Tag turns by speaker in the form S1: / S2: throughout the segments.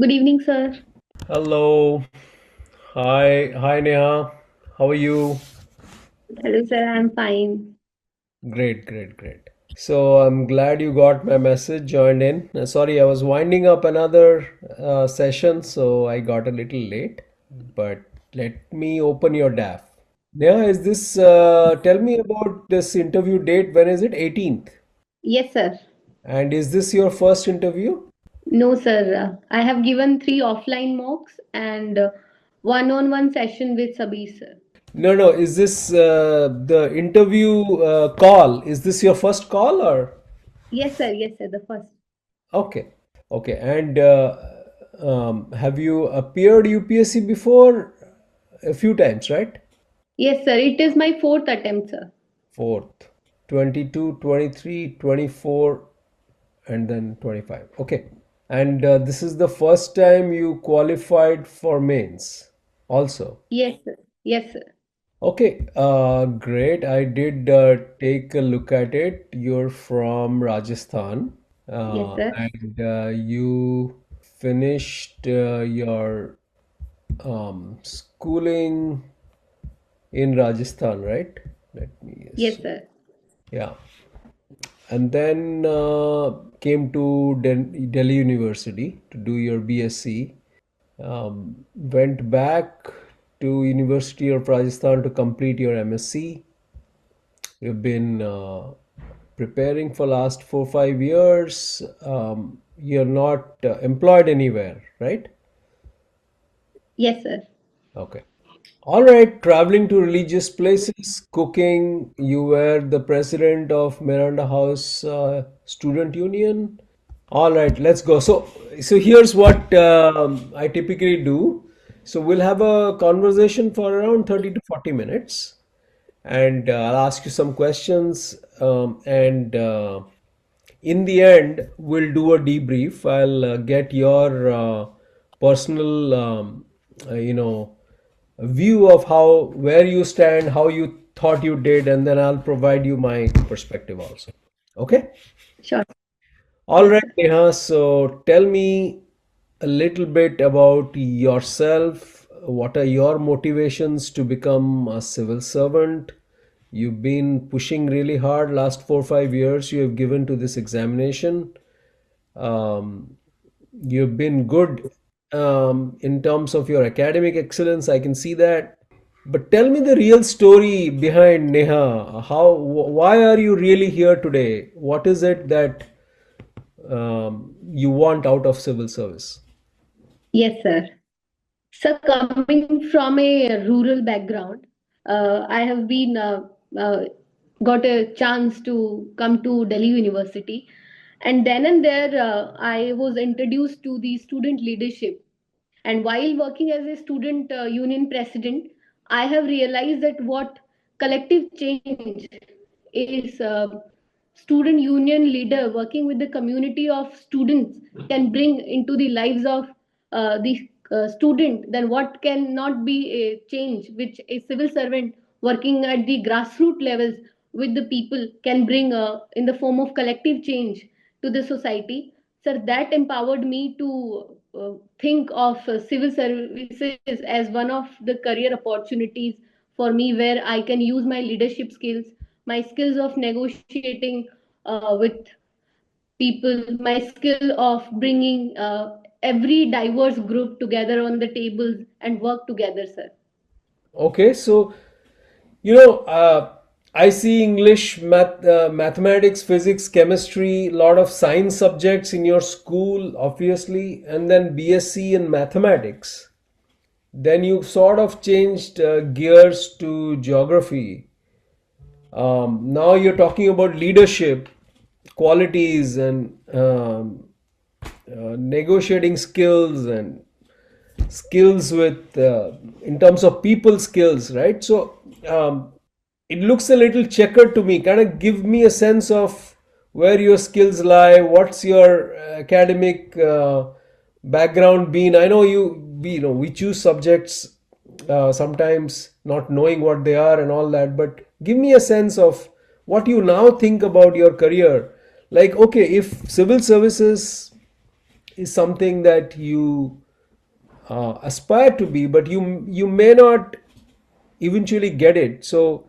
S1: Good evening, sir.
S2: Hello. Hi Neha. How are you?
S1: Hello, sir. I'm fine.
S2: Great. So I'm glad you got my message, joined in. Sorry, I was winding up another session, so I got a little late. But let me open your DAF. Neha, is this, tell me about this interview date. When is it? 18th.
S1: Yes, sir.
S2: And is this your first interview?
S1: No, sir. I have given three offline mocks and one-on-one session with Sabir, sir.
S2: No. Is this the interview call? Is this your first call or?
S1: Yes, sir. Yes, sir. The first.
S2: Okay. Okay. And have you appeared UPSC before? A few times, right?
S1: Yes, sir. It is my fourth attempt, sir.
S2: Fourth. 22, 23, 24, and then 25. Okay. And this is the first time you qualified for mains also.
S1: Yes, sir. Yes, sir.
S2: Okay, great. I did take a look at it. You're from Rajasthan,
S1: Yes, sir.
S2: and you finished your schooling in Rajasthan, right? Let me
S1: Yes,
S2: see.
S1: sir.
S2: Yeah, and then came to Delhi University to do your BSc. Went back to University of Rajasthan to complete your MSc. You've been preparing for last 4 5 years. You're not employed anywhere, right?
S1: Yes, sir.
S2: Okay. All right. Traveling to religious places, cooking. You were the president of Miranda House Student Union. All right. Let's go. So here's what I typically do. So we'll have a conversation for around 30 to 40 minutes. And I'll ask you some questions. And in the end, we'll do a debrief. I'll get your personal, view of how where you stand, how you thought you did, and then I'll provide you my perspective also. Okay.
S1: Sure.
S2: All
S1: Yes,
S2: right,
S1: sir.
S2: Neha. So tell me a little bit about yourself. What are your motivations to become a civil servant? You've been pushing really hard last 4 5 years you have given to this examination. Um, you've been good in terms of your academic excellence. I can see that. But tell me the real story behind Neha. Why are you really here today? What is it that you want out of civil service?
S1: Yes, sir. So, coming from a rural background, I have been uh, got a chance to come to Delhi University, and then and there I was introduced to the student leadership. And while working as a student union president, I have realized that what collective change is student union leader working with the community of students can bring into the lives of the student, then what cannot be a change which a civil servant working at the grassroots levels with the people can bring in the form of collective change to the society. Sir, that empowered me to think of civil services as one of the career opportunities for me, where I can use my leadership skills, my skills of negotiating with people, my skill of bringing every diverse group together on the tables and work together, sir.
S2: Okay, so you know, I see English, mathematics, physics, chemistry, lot of science subjects in your school, obviously, and then BSc in mathematics. Then you sort of changed gears to geography. Now you're talking about leadership, qualities, and negotiating skills and skills with in terms of people skills, right? So it looks a little checkered to me. Kind of give me a sense of where your skills lie. What's your academic background been? I know we choose subjects sometimes not knowing what they are and all that, but give me a sense of what you now think about your career. Like, okay, if civil services is something that you aspire to be, but you may not eventually get it. So,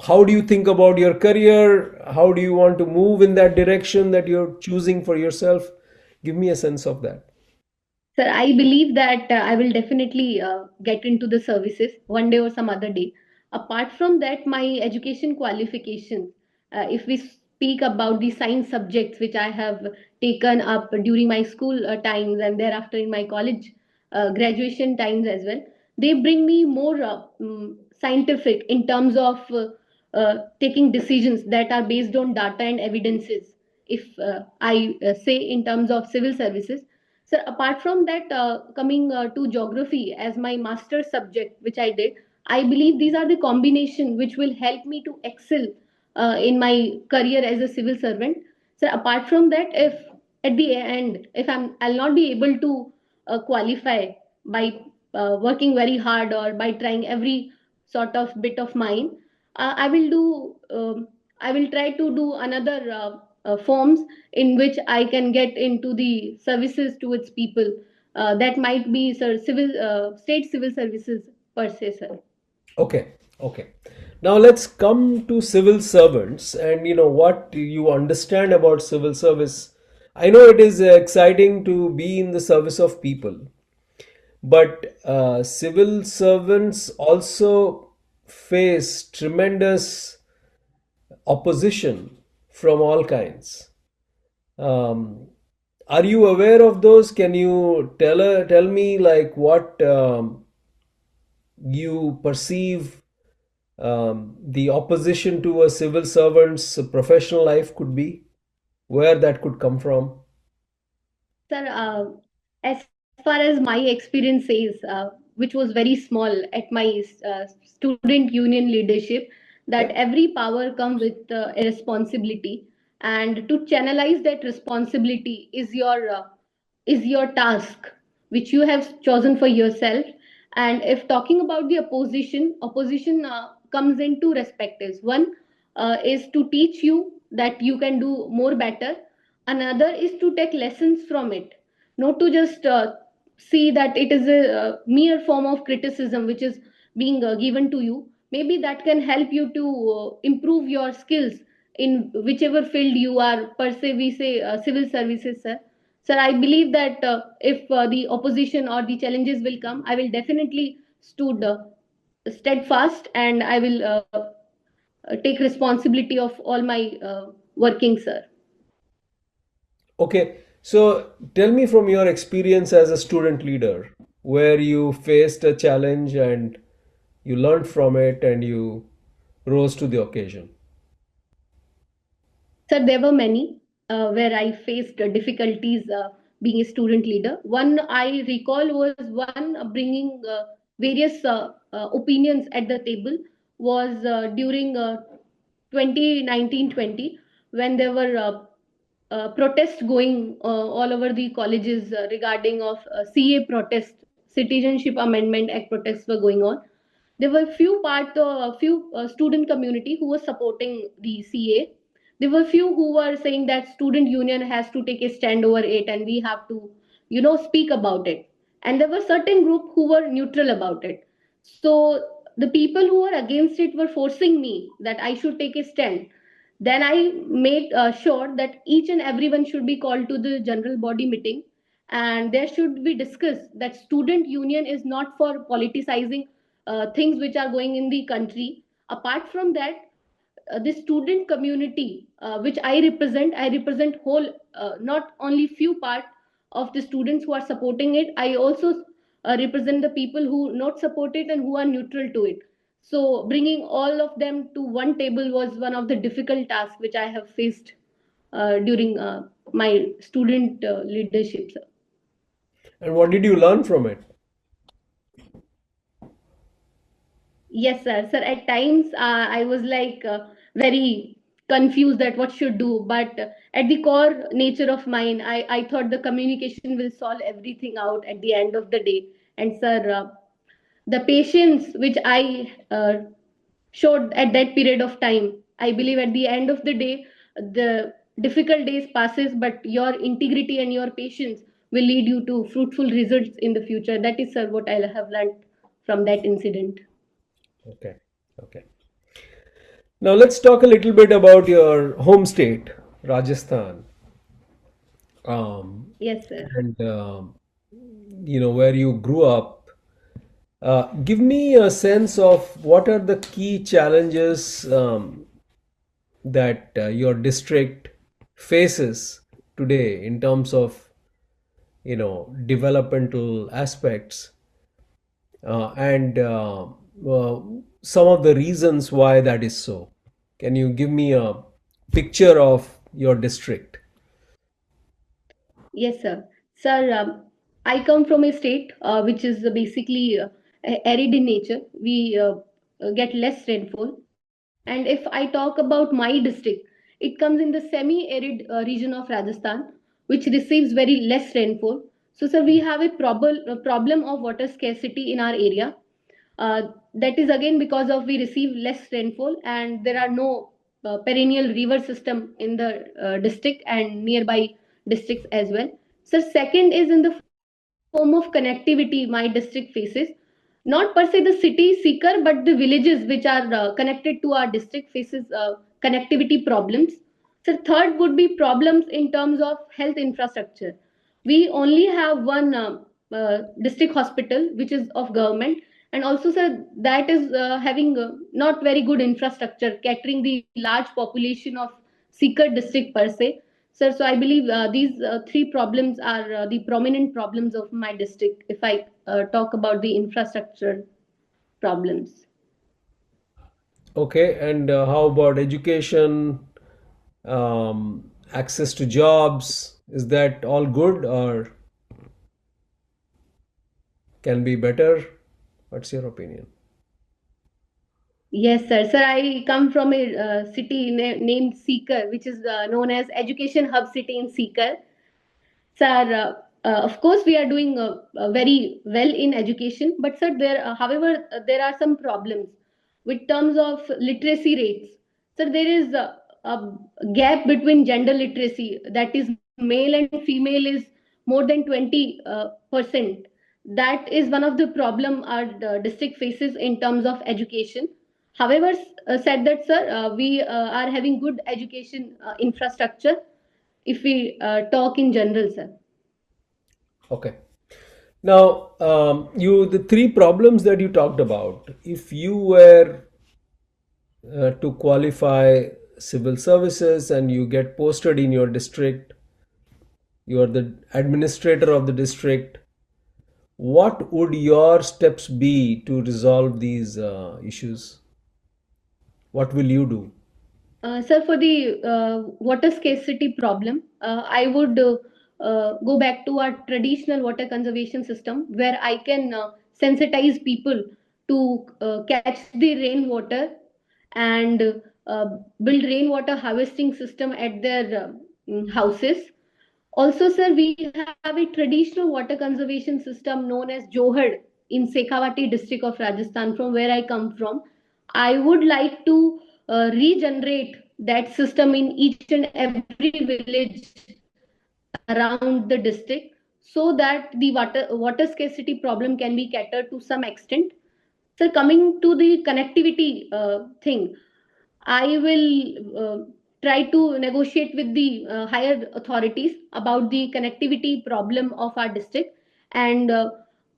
S2: how do you think about your career? How do you want to move in that direction that you're choosing for yourself? Give me a sense of that.
S1: Sir, I believe that I will definitely get into the services one day or some other day. Apart from that, my education qualifications, if we speak about the science subjects which I have taken up during my school times and thereafter in my college graduation times as well, they bring me more scientific in terms of taking decisions that are based on data and evidences. If I say in terms of civil services, so apart from that, coming to geography as my master's subject, which I did, I believe these are the combination which will help me to excel in my career as a civil servant. So apart from that, if at the end, if I'll not be able to qualify by working very hard or by trying every sort of bit of mine, I will do. I will try to do another forms in which I can get into the services towards people. That might be sir, civil state civil services per se, sir.
S2: Okay, okay. Now let's come to civil servants and what you understand about civil service. I know it is exciting to be in the service of people, but civil servants also face tremendous opposition from all kinds. Um, are you aware of those? Can you tell me like what you perceive the opposition to a civil servant's professional life could be? Where that could come from?
S1: Sir, as far as my experience says, which was very small at my student union leadership, that every power comes with a responsibility, and to channelize that responsibility is your task, which you have chosen for yourself. And if talking about the opposition comes in two perspectives. One is to teach you that you can do more better. Another is to take lessons from it, not to just see that it is a mere form of criticism which is being given to you. Maybe that can help you to improve your skills in whichever field you are, per se we say civil services, sir. Sir, I believe that if the opposition or the challenges will come, I will definitely stood steadfast, and I will take responsibility of all my working, sir.
S2: Okay, so tell me from your experience as a student leader, where you faced a challenge and you learned from it and you rose to the occasion.
S1: Sir, there were many where I faced difficulties being a student leader. One I recall was one bringing various opinions at the table was during 2019-20, when there were protests going all over the colleges regarding of CA protest, Citizenship Amendment Act protests were going on. There were few student community who were supporting the CA. There were few who were saying that student union has to take a stand over it and we have to speak about it. And there were certain group who were neutral about it. So the people who were against it were forcing me that I should take a stand. Then I made sure that each and everyone should be called to the general body meeting, and there should be discussed that student union is not for politicizing things which are going in the country. Apart from that, the student community which I represent whole, not only few part of the students who are supporting it. I also represent the people who not support it and who are neutral to it. So bringing all of them to one table was one of the difficult tasks which I have faced during my student leadership, sir.
S2: And what did you learn from it?
S1: Yes, sir. Sir, at times I was like very confused that what should do. But at the core nature of mine, I thought the communication will solve everything out at the end of the day. And sir, the patience which I showed at that period of time, I believe at the end of the day, the difficult days passes, but your integrity and your patience will lead you to fruitful results in the future. That is, sir, what I have learned from that incident.
S2: Okay. Okay. Now let's talk a little bit about your home state, Rajasthan, um,
S1: Yes, sir.
S2: and where you grew up. Give me a sense of what are the key challenges that your district faces today in terms of developmental aspects, and some of the reasons why that is so. Can you give me a picture of your district?
S1: Yes, sir. Sir, I come from a state which is basically arid in nature. We get less rainfall. And if I talk about my district, it comes in the semi-arid region of Rajasthan, which receives very less rainfall. So, sir, we have a problem of water scarcity in our area. That is again because of we receive less rainfall and there are no perennial river system in the district and nearby districts as well. So second is in the form of connectivity my district faces, not per se the city seeker but the villages which are connected to our district faces connectivity problems. So third would be problems in terms of health infrastructure. We only have one district hospital which is of government, and also sir that is having not very good infrastructure catering the large population of seeker district per se. Sir, so I believe these three problems are the prominent problems of my district if I talk about the infrastructure problems.
S2: Okay, and how about education, access to jobs? Is that all good or can be better? What's your opinion?
S1: Yes, sir. Sir, I come from a city named Seeker, which is known as Education Hub City in Seeker. Sir, of course, we are doing very well in education, but sir, however, there are some problems with terms of literacy rates. Sir, there is a gap between gender literacy, that is, male and female is more than 20%. That is one of the problem our district faces in terms of education. However, said that, sir, we are having good education infrastructure if we talk in general, sir.
S2: Okay. Now, the three problems that you talked about, if you were to qualify civil services and you get posted in your district, you are the administrator of the district, what would your steps be to resolve these issues? What will you do?
S1: Sir, for the water scarcity problem, I would go back to our traditional water conservation system where I can sensitize people to catch the rainwater and build rainwater harvesting system at their houses. Also, sir, we have a traditional water conservation system known as Johad in Shekhawati district of Rajasthan, from where I come from. I would like to regenerate that system in each and every village around the district so that the water scarcity problem can be catered to some extent. So coming to the connectivity thing, I will try to negotiate with the higher authorities about the connectivity problem of our district, and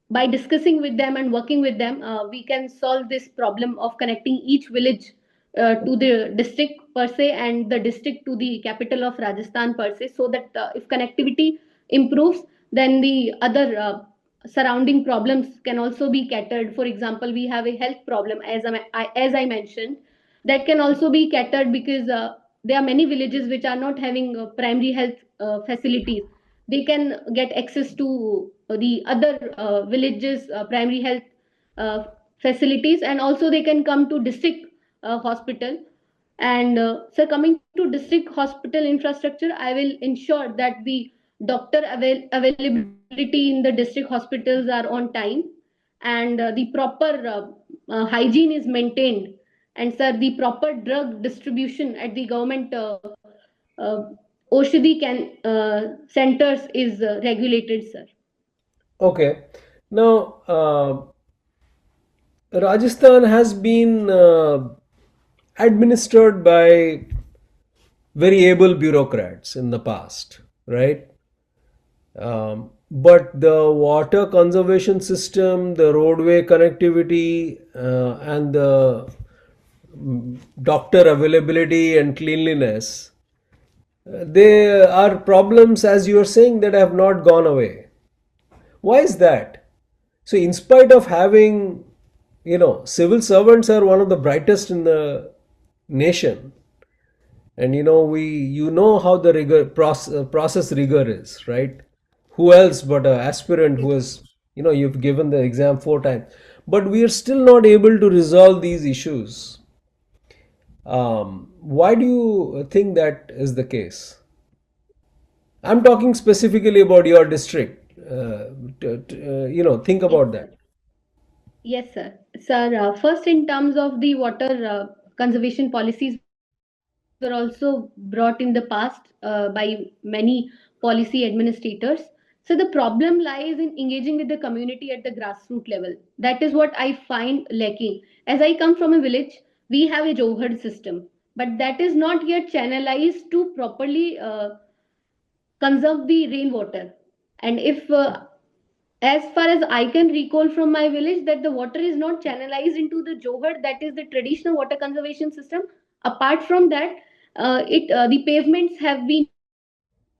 S1: by discussing with them and working with them, we can solve this problem of connecting each village to the district per se and the district to the capital of Rajasthan per se, so that if connectivity improves, then the other surrounding problems can also be catered. For example, we have a health problem, as I mentioned, that can also be catered because there are many villages which are not having primary health facilities. They can get access to the other villages primary health uh, facilities, and also they can come to district hospital. And so coming to district hospital infrastructure, I will ensure that the doctor availability in the district hospitals are on time, and the proper hygiene is maintained, and sir, the proper drug distribution at the government Oshadi centers is regulated, sir.
S2: Okay. Now, Rajasthan has been administered by very able bureaucrats in the past, right? But the water conservation system, the roadway connectivity, and the doctor availability and cleanliness, they are problems, as you are saying, that have not gone away. Why is that? So, in spite of having, civil servants are one of the brightest in the nation, and you know how the process rigor is, right? Who else but a aspirant who has, you've given the exam 4 times, but we are still not able to resolve these issues. Why do you think that is the case? I'm talking specifically about your district. Think
S1: Yes,
S2: about
S1: sir.
S2: that.
S1: Yes, sir. Sir, first in terms of the water conservation policies were also brought in the past by many policy administrators. So the problem lies in engaging with the community at the grassroots level. That is what I find lacking. As I come from a village, we have a Johad system, but that is not yet channelized to properly conserve the rainwater. And if as far as I can recall from my village, that the water is not channelized into the Johad, that is the traditional water conservation system. Apart from that, it the pavements have been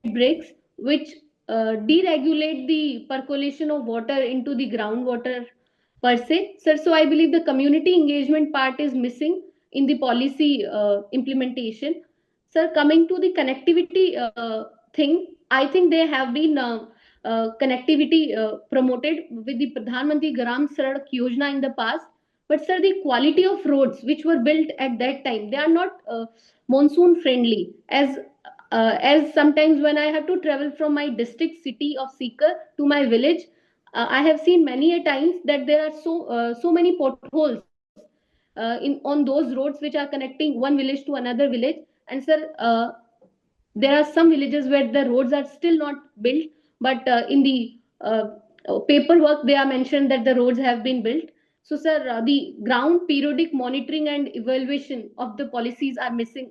S1: made bricks, which deregulate the percolation of water into the groundwater per se. Sir, so I believe the community engagement part is missing in the policy implementation. Sir, coming to the connectivity thing, I think they have been connectivity promoted with the Pradhan Mantri Gram Sadak Yojana in the past. But sir, the quality of roads which were built at that time, they are not monsoon friendly. As sometimes when I have to travel from my district city of Sikar to my village, I have seen many a times that there are so many potholes in on those roads which are connecting one village to another village. And sir, there are some villages where the roads are still not built, but in the paperwork they are mentioned that the roads have been built. So sir, the ground periodic monitoring and evaluation of the policies are missing,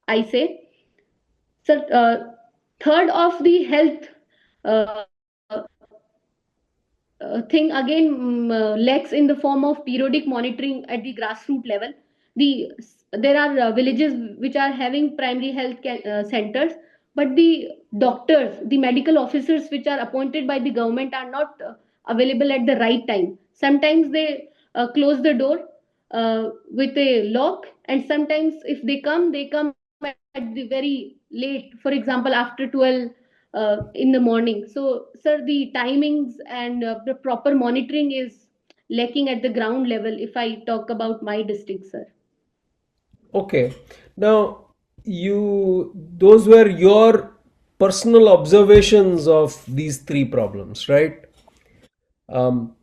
S1: I say. Sir, third of the health uh, thing again, lacks in the form of periodic monitoring at the grassroots level. There are villages which are having primary centers, but the doctors, the medical officers which are appointed by the government are not available at the right time. Sometimes they close the door with a lock, and sometimes if they come at the very late, for example after 12 in the morning. So sir, the timings and the proper monitoring is lacking at the ground level, if I talk about my district, sir.
S2: Okay. Now, those were your personal observations of these three problems, right? Um,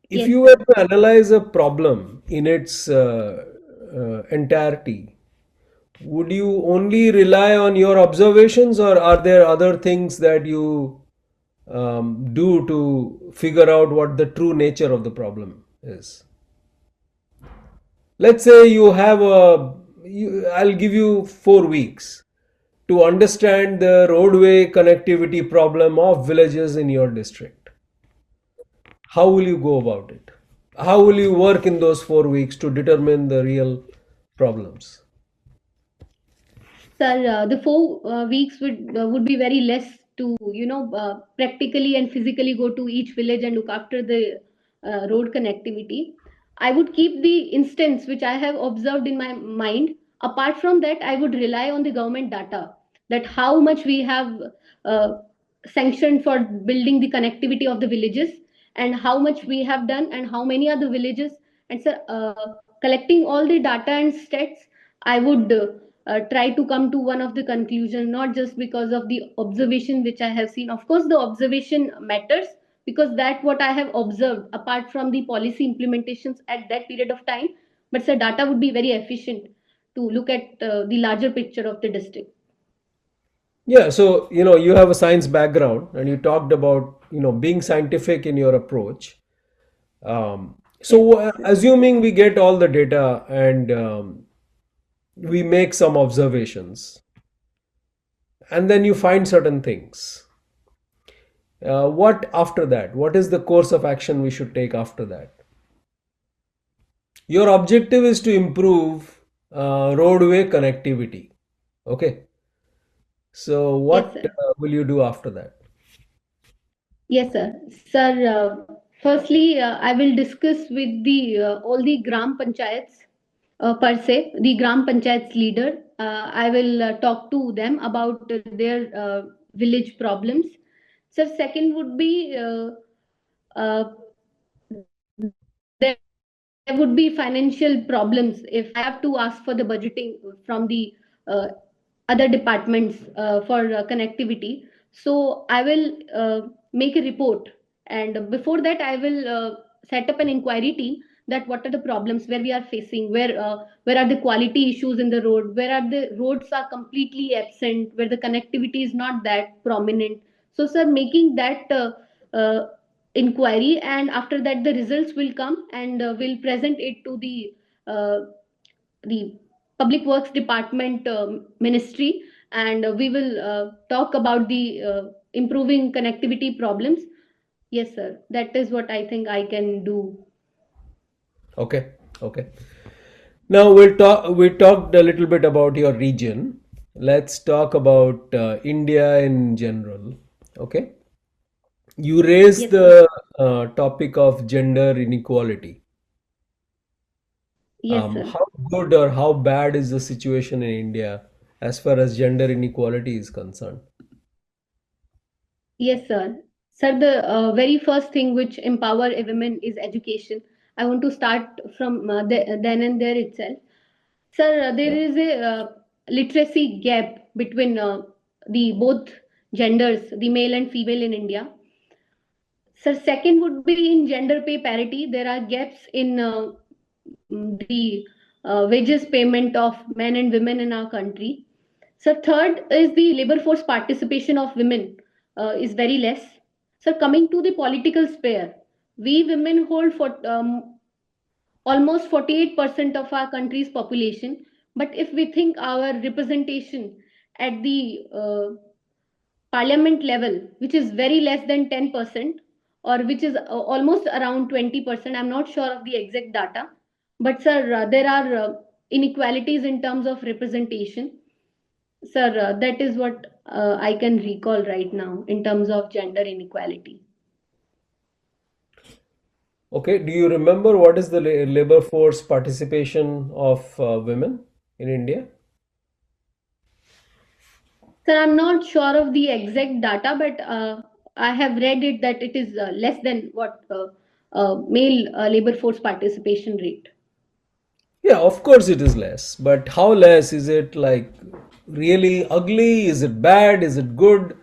S2: if
S1: Yes,
S2: you were
S1: sir.
S2: to analyze a problem in its entirety, would you only rely on your observations, or are there other things that you do to figure out what the true nature of the problem is? Let's say I'll give you 4 weeks to understand the roadway connectivity problem of villages in your district. How will you go about it? How will you work in those 4 weeks to determine the real problems?
S1: Sir, the 4 weeks would be very less to practically and physically go to each village and look after the road connectivity. I would keep the instance which I have observed in my mind. Apart from that, I would rely on the government data, that how much we have uh, sanctioned for building the connectivity of the villages, and how much we have done, and how many are the villages. And sir, collecting all the data and stats, I would try to come to one of the conclusion, not just because of the observation which I have seen. Of course the observation matters, because that what I have observed apart from the policy implementations at that period of time. But the data would be very efficient to look at the larger picture of the district.
S2: Yeah, so you have a science background, and you talked about being scientific in your approach.
S1: Yes,
S2: So
S1: sir.
S2: assuming we get all the data and we make some observations, and then you find certain things. What after that? What is the course of action we should take after that? Your objective is to improve roadway connectivity. Okay. So
S1: Yes,
S2: what
S1: sir.
S2: will you do after that?
S1: Yes, sir. Sir, firstly, I will discuss with the all the gram panchayats per se, the gram panchayats leader. I will talk to them about their village problems. Sir, second would be there would be financial problems if I have to ask for the budgeting from the uh, other departments for connectivity. So I will make a report, and before that I will set up an inquiry team that what are the problems where we are facing, where are the quality issues in the road, where are the roads are completely absent, where the connectivity is not that prominent. So sir, making that inquiry, and after that the results will come, and we'll present it to uh, the public works department ministry, and we will talk about the improving connectivity problems. Yes sir, that is what I think I can do.
S2: Okay. Okay. Now we'll talk. We talked a little bit about your region. Let's talk about India in general. Okay. You raised
S1: Yes sir.
S2: the topic of gender inequality.
S1: Yes sir.
S2: How good or how bad is the situation in India as far as gender inequality is concerned?
S1: Yes sir. Sir, the very first thing which empower a woman is education. I want to start from then and there itself. Sir, there
S2: Yeah.
S1: is a literacy gap between the both genders, the male and female in India. Sir, second would be in gender pay parity. There are gaps in the wages payment of men and women in our country. So third is the labor force participation of women is very less. So coming to the political sphere, we women hold for almost 48% of our country's population. But if we think our representation at the parliament level, which is very less than 10%, or which is almost around 20%, I'm not sure of the exact data. But, sir, there are inequalities in terms of representation. Sir, that is what I can recall right now in terms of gender inequality.
S2: Okay. Do you remember what is the labor force participation of women in India?
S1: Sir, I'm not sure of the exact data, but I have read it that it is less than what male labor force participation rate.
S2: Yeah, of course it is less. But how less? Is it like really ugly? Is it bad? Is it good?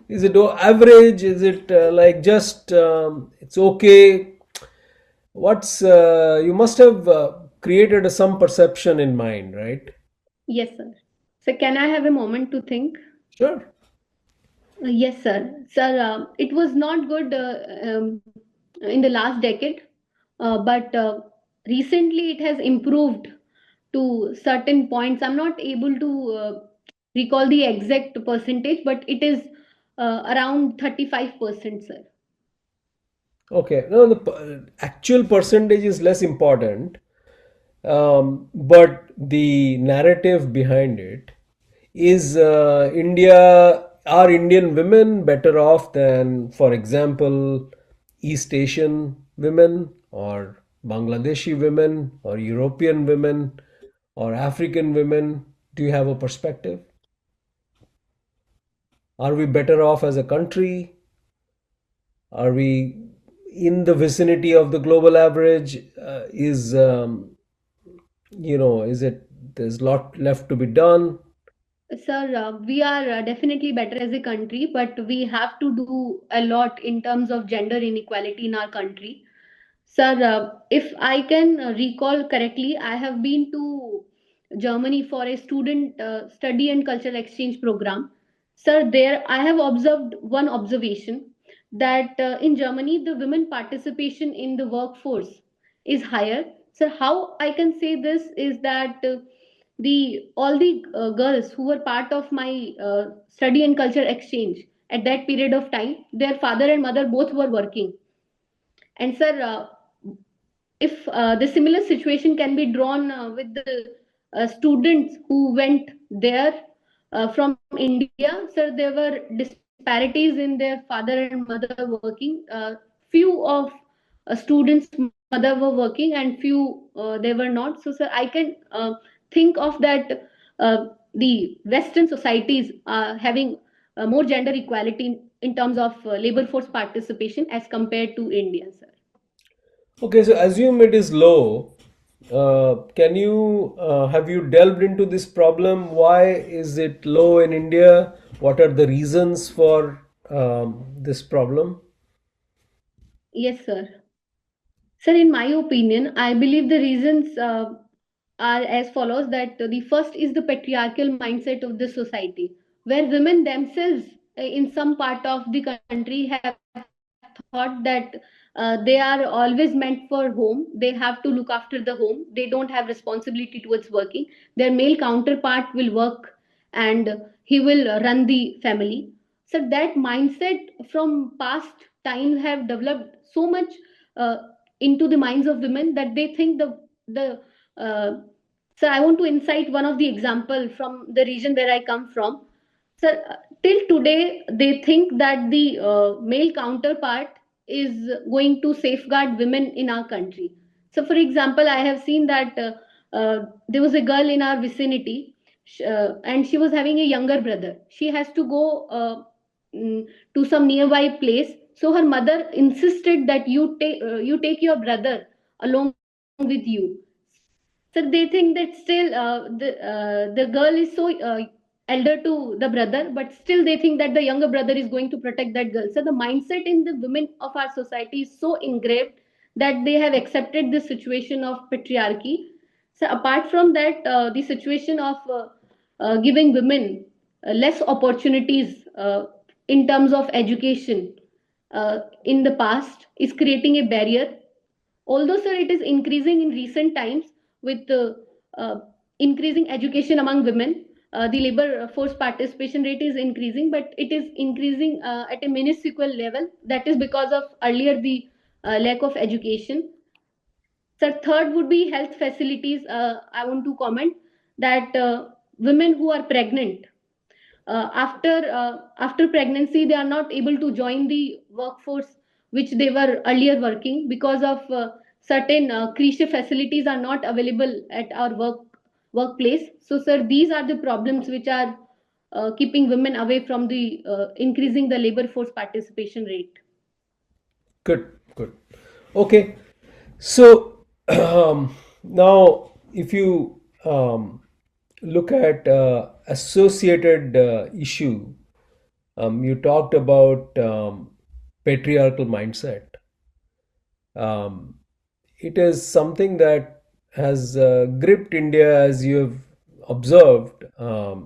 S2: Is it average? Is it like just it's okay? You must have created some perception in mind, right?
S1: Yes, sir. So, can I have a moment to think?
S2: Sure.
S1: Yes, sir. Sir, it was not good in the last decade, but recently it has improved to certain points. I'm not able to recall the exact percentage, but it is around 35%, sir.
S2: Okay. No, the actual percentage is less important, but the narrative behind it is are Indian women better off than, for example, East Asian women or Bangladeshi women or European women or African women? Do you have a perspective? Are we better off as a country? Are we in the vicinity of the global average? Is it there's a lot left to be done?
S1: Sir, we are definitely better as a country, but we have to do a lot in terms of gender inequality in our country. Sir, if I can recall correctly, I have been to Germany for a student study and cultural exchange program. Sir, there I have observed one observation that in Germany the women participation in the workforce is higher. So how I can say this is that the all the girls who were part of my study and culture exchange at that period of time, their father and mother both were working. And sir, if the similar situation can be drawn with the students who went there from India, sir, there were disparities in their father and mother working. Few of students' mother were working and few they were not. So, sir, I can think of that the Western societies are having more gender equality in terms of labor force participation as compared to India, sir.
S2: Okay, so assume it is low. Can you have you delved into this problem? Why is it low in India? What are the reasons for this problem?
S1: Yes, sir. Sir, in my opinion, I believe the reasons are as follows that the first is the patriarchal mindset of the society, where women themselves in some part of the country have thought that they are always meant for home. They have to look after the home. They don't have responsibility towards working. Their male counterpart will work and he will run the family. So that mindset from past time have developed so much uh, into the minds of women that they think the uh, so I want to incite one of the example from the region where I come from. Sir, till today, they think that the male counterpart is going to safeguard women in our country. So, for example, I have seen that there was a girl in our vicinity, and she was having a younger brother. She has to go to some nearby place. So her mother insisted that you take your brother along with you. So they think that still the girl is so elder to the brother, but still they think that the younger brother is going to protect that girl. So the mindset in the women of our society is so engraved that they have accepted this situation of patriarchy. So apart from that, the situation of giving women less opportunities in terms of education in the past is creating a barrier. Although, sir, it is increasing in recent times with uh, increasing education among women, the labor force participation rate is increasing, but it is increasing at a minuscule level. That is because of earlier the lack of education. So third would be health facilities. I want to comment that women who are pregnant after pregnancy they are not able to join the workforce which they were earlier working because of certain creche facilities are not available at our workplace. So sir, these are the problems which are keeping women away from the increasing the labor force participation rate.
S2: Good, good. Okay, so now if you look at associated issue, you talked about patriarchal mindset. Um, it is something that has gripped India, as you have observed, for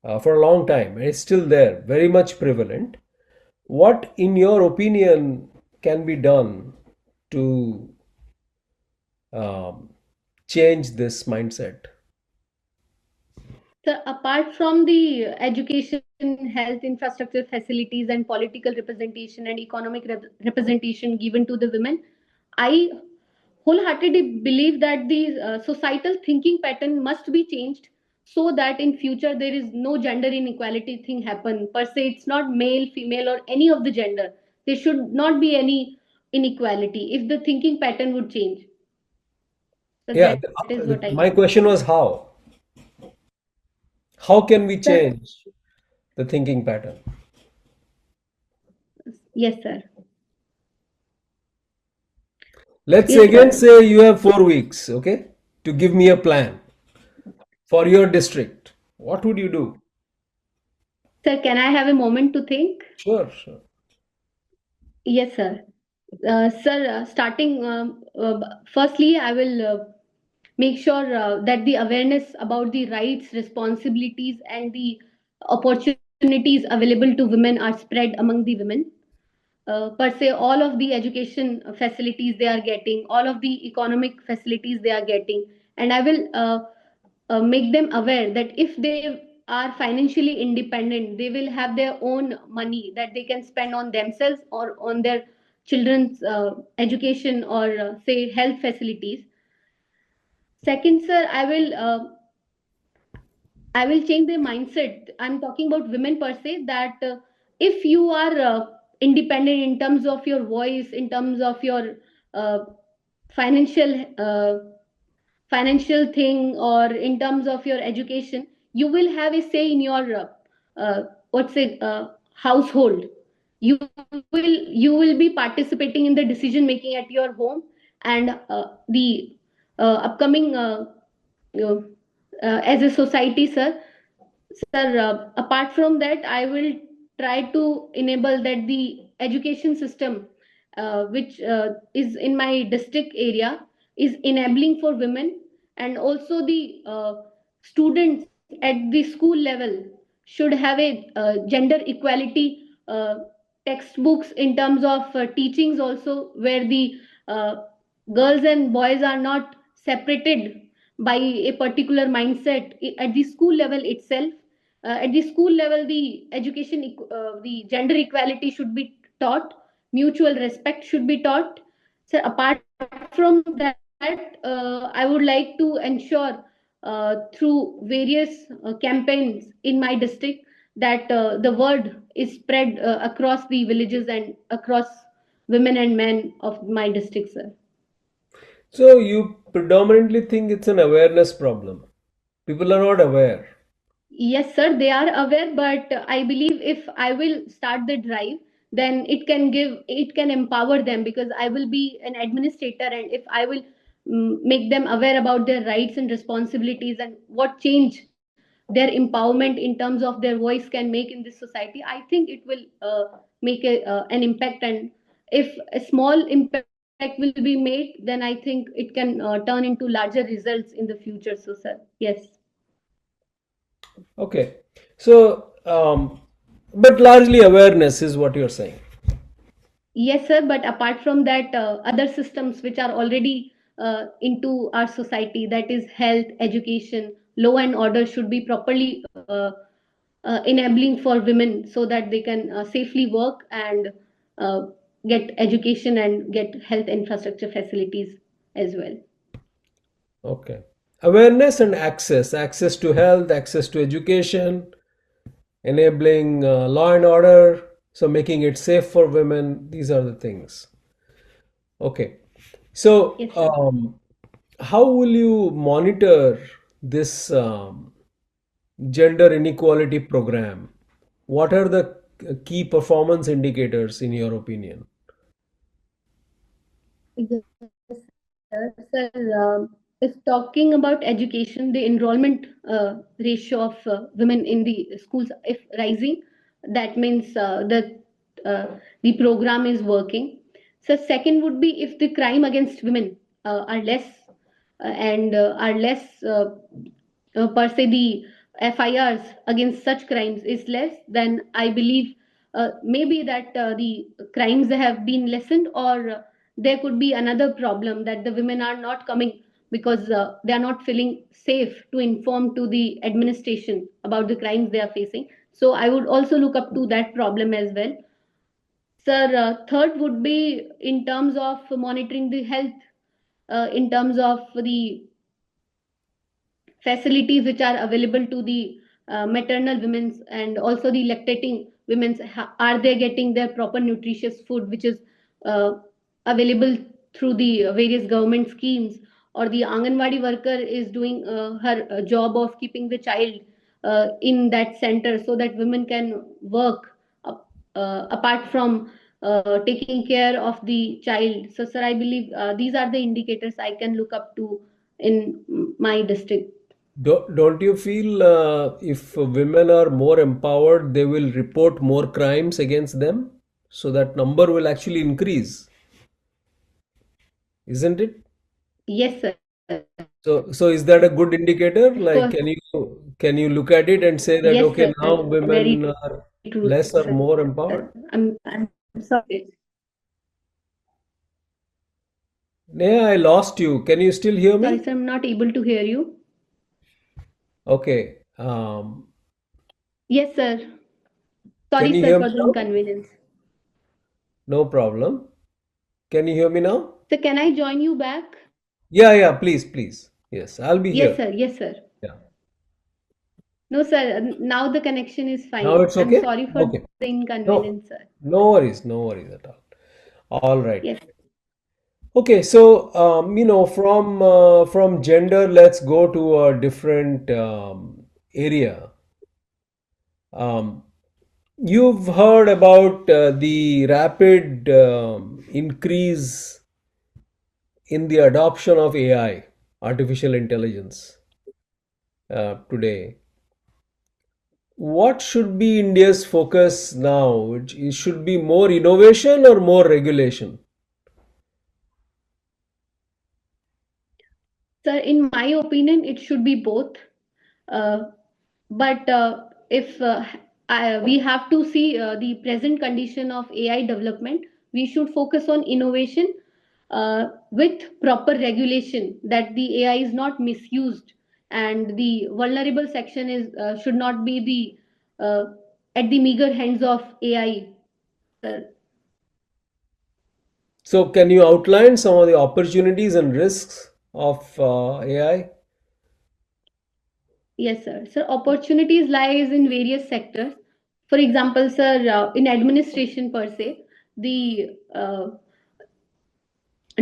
S2: a long time, and it's still there, very much prevalent. What, in your opinion, can be done to um, change this mindset?
S1: So apart from the education, health, infrastructure facilities, and political representation and economic representation given to the women, I wholeheartedly believe that the societal thinking pattern must be changed so that in future there is no gender inequality thing happen per se. It's not male, female, or any of the gender. There should not be any inequality if the thinking pattern would change. So
S2: Yeah,
S1: that is what I
S2: my
S1: can say.
S2: question was how? How can we
S1: Sir,
S2: change the thinking pattern?
S1: yes, sir.
S2: Let's
S1: Yes,
S2: again
S1: sir.
S2: say you have 4 weeks, okay, to give me a plan for your district. What would you do?
S1: Sir, can I have a moment to think?
S2: Sure, sure.
S1: Yes, sir. Sir, starting firstly, I will make sure that the awareness about the rights, responsibilities, and the opportunities available to women are spread among the women. Per se, all of the education facilities they are getting, all of the economic facilities they are getting, and I will make them aware that if they are financially independent, they will have their own money that they can spend on themselves or on their children's education or say health facilities. Second, sir, I will change their mindset. I'm talking about women per se, that if you are independent in terms of your voice, in terms of your uh, financial financial thing, or in terms of your education, you will have a say in your what's it household. You you will be participating in the decision making at your home, and the upcoming you know, as a society, sir, apart from that, I will try to enable that the education system, which is in my district area, is enabling for women, and also the students at the school level should have a gender equality textbooks in terms of teachings also, where the uh, girls and boys are not separated by a particular mindset at the school level itself. At the school level, the the gender equality should be taught, mutual respect should be taught. So apart from that, I would like to ensure through various campaigns in my district that the word is spread across the villages and across women and men of my district, sir.
S2: So you predominantly think it's an awareness problem. People are not aware.
S1: Yes, sir, they are aware, but I believe if I will start the drive, then it can empower them, because I will be an administrator, and if I will make them aware about their rights and responsibilities and what change their empowerment in terms of their voice can make in this society, I think it will make an impact. And if a small impact will be made, then I think it can turn into larger results in the future. So, sir, yes.
S2: Okay. So, but largely awareness is what you're saying.
S1: Yes, sir, but apart from that, other systems which are already into our society, that is health, education, law and order, should be properly enabling for women so that they can safely work and uh, get education and get health infrastructure facilities as well.
S2: Okay. Awareness and access, access to health, access to education, enabling law and order, so making it safe for women. These are the things. Okay. So,
S1: Yes, sir.
S2: how will you monitor this gender inequality program? What are the key performance indicators in your opinion?
S1: Yes, sir. Sir, if talking about education, the enrollment ratio of women in the schools, if rising, that means uh, the program is working. So, second would be if the crime against women are less and are less per se, the FIRs against such crimes is less, then I believe maybe that the crimes have been lessened, or there could be another problem that the women are not coming because they are not feeling safe to inform to the administration about the crimes they are facing. So I would also look up to that problem as well. Sir, third would be in terms of monitoring the health, in terms of the facilities which are available to the maternal women's and also the lactating women's. Are they getting their proper nutritious food which is uh, available through the various government schemes, or the anganwadi worker is doing her job of keeping the child in that center so that women can work apart from taking care of the child. So, sir, I believe these are the indicators I can look up to in my district.
S2: Don't you feel if women are more empowered, they will report more crimes against them? So that number will actually increase, isn't it?
S1: Yes, sir.
S2: So is that a good indicator?
S1: Of
S2: Like,
S1: course,
S2: can you look at it and say that
S1: yes,
S2: okay,
S1: sir.
S2: now
S1: Very
S2: women are
S1: true,
S2: less or
S1: sir.
S2: more empowered?
S1: I'm sorry.
S2: Neha, I lost you. Can you still hear
S1: Sorry,
S2: me?
S1: sir. I'm not able to hear you.
S2: Okay.
S1: Yes, sir.
S2: Can
S1: Sorry,
S2: you
S1: sir,
S2: hear me
S1: for the
S2: now?
S1: inconvenience.
S2: No problem. Can you hear me now?
S1: So, can I join you back?
S2: Yeah, yeah, please, please. Yes, I'll be
S1: Yes,
S2: here.
S1: sir. Yes, sir.
S2: Yeah.
S1: No, sir. Now the connection is
S2: Now
S1: fine.
S2: it's
S1: I'm
S2: okay?
S1: sorry for
S2: Okay.
S1: the
S2: No,
S1: inconvenience, sir.
S2: no worries at all. All right.
S1: Yes.
S2: Okay, so from gender, let's go to a different area. Um, you've heard about the rapid increase in the adoption of AI, artificial intelligence, today. What should be India's focus now? It should be more innovation or more regulation?
S1: Sir, in my opinion, it should be both. Uh, but if we have to see the present condition of AI development, we should focus on innovation with proper regulation that the AI is not misused and the vulnerable section is should not be the at the meager hands of AI. Uh,
S2: So, can you outline some of the opportunities and risks of AI?
S1: yes, sir. So opportunities lies in various sectors. For example, sir, in administration per se, the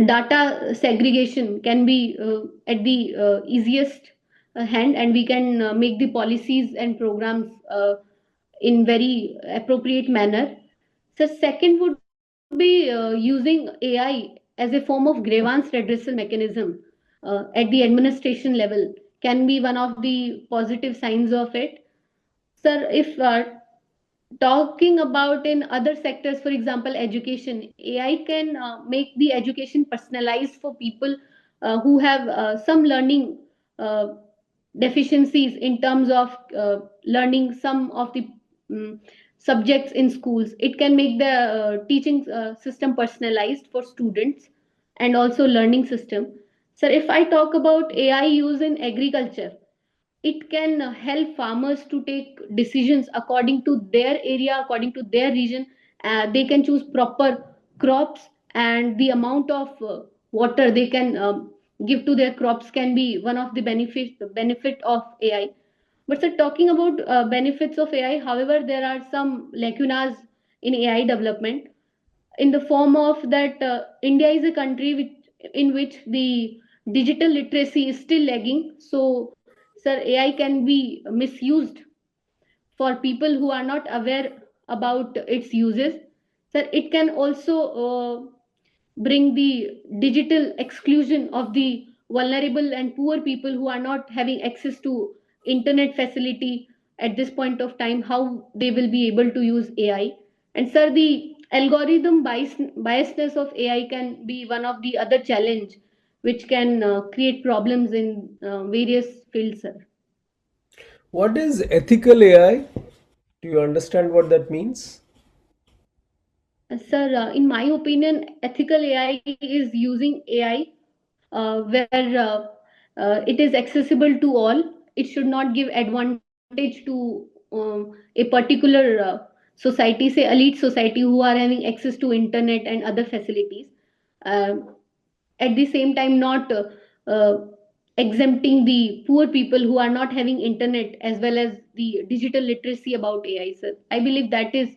S1: data segregation can be at the easiest hand, and we can make the policies and programs in very appropriate manner. So second would be using AI as a form of grievance redressal mechanism at the administration level can be one of the positive signs of it. Sir, if talking about in other sectors, for example education, AI can make the education personalized for people who have some learning uh, deficiencies in terms of learning some of the um, subjects in schools. It can make the teaching system personalized for students and also learning system. So if I talk about AI use in agriculture, it can help farmers to take decisions according to their area, according to their region. They can choose proper crops, and the amount of water they can give to their crops can be one of the benefit of AI. But so talking about benefits of AI, however, there are some lacunas in AI development in the form of that India is a country in which the digital literacy is still lagging. So, sir, AI can be misused for people who are not aware about its uses. Sir, it can also bring the digital exclusion of the vulnerable and poor people who are not having access to internet facility at this point of time, how they will be able to use AI. And sir, the biasness of AI can be one of the other challenge which can create problems in various fields, sir.
S2: What is ethical AI? Do you understand what that means?
S1: Sir, in my opinion, ethical AI is using AI where it is accessible to all. It should not give advantage to a particular society, say elite society who are having access to internet and other facilities. Um at the same time, not exempting the poor people who are not having internet as well as the digital literacy about AI. So I believe that is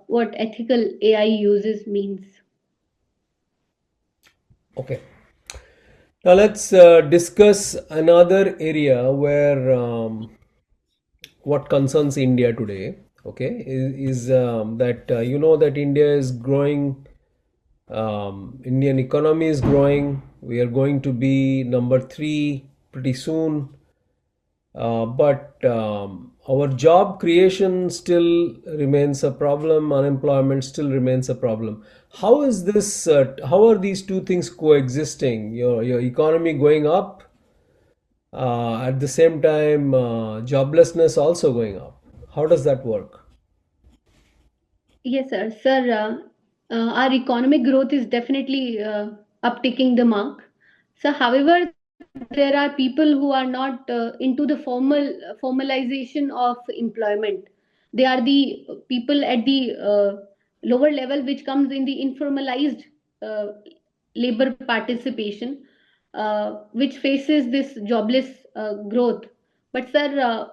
S1: what ethical AI uses means.
S2: Okay. Now let's discuss another area where what concerns India today. Okay, is that that India is growing. Indian economy is growing. We are going to be number three pretty soon. But our job creation still remains a problem. Unemployment still remains a problem. How is this? How are these two things coexisting? Your economy going up, At the same time, joblessness also going up. How does that work?
S1: Yes, sir. Sir, our economic growth is definitely uptaking the mark. So, however, there are people who are not into the formalization of employment. They are the people at the lower level, which comes in the informalized uh, labor participation, which faces this jobless growth. But, sir,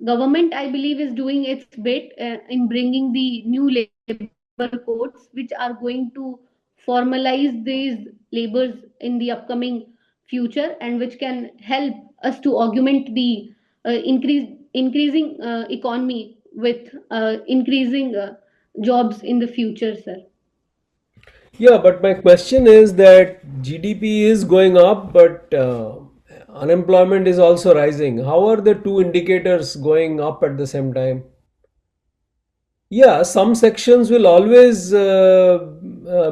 S1: government, I believe, is doing its bit in bringing the new labor codes, which are going to formalize these labors in the upcoming future, and which can help us to augment the increasing economy with increasing jobs in the future, sir.
S2: Yeah, but my question is that GDP is going up, but unemployment is also rising. How are the two indicators going up at the same time? Yeah, some sections will always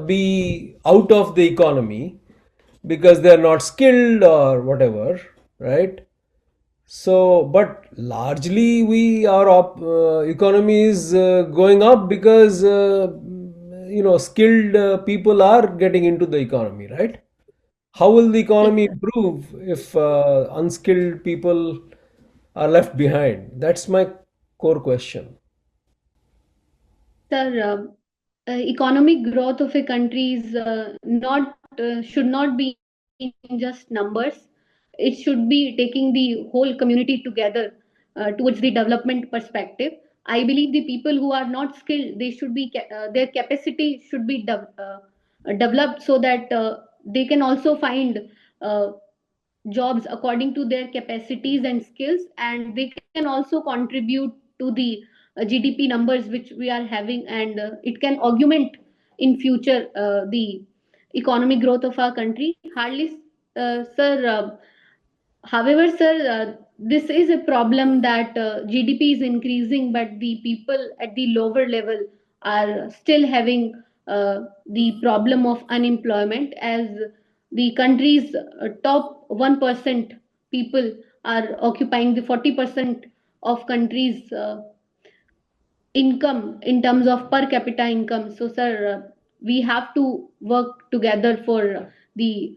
S2: be out of the economy because they are not skilled or whatever, right? So, but largely our economy is going up because skilled people are getting into the economy, right? How will the
S1: Yes,
S2: economy
S1: sir.
S2: improve if unskilled people are left behind? That's my core question.
S1: Sir, economic growth of a country is not should not be in just numbers. It should be taking the whole community together towards the development perspective. I believe the people who are not skilled, they should be their capacity should be developed so that they can also find uh, jobs according to their capacities and skills, and they can also contribute to the GDP numbers which we are having, and it can augment in future the economic growth of our country. Hardly, sir. However, sir, this is a problem that GDP is increasing, but the people at the lower level are still having the problem of unemployment, as the country's top 1% people are occupying the 40% of country's income in terms of per capita income. So, sir, we have to work together for the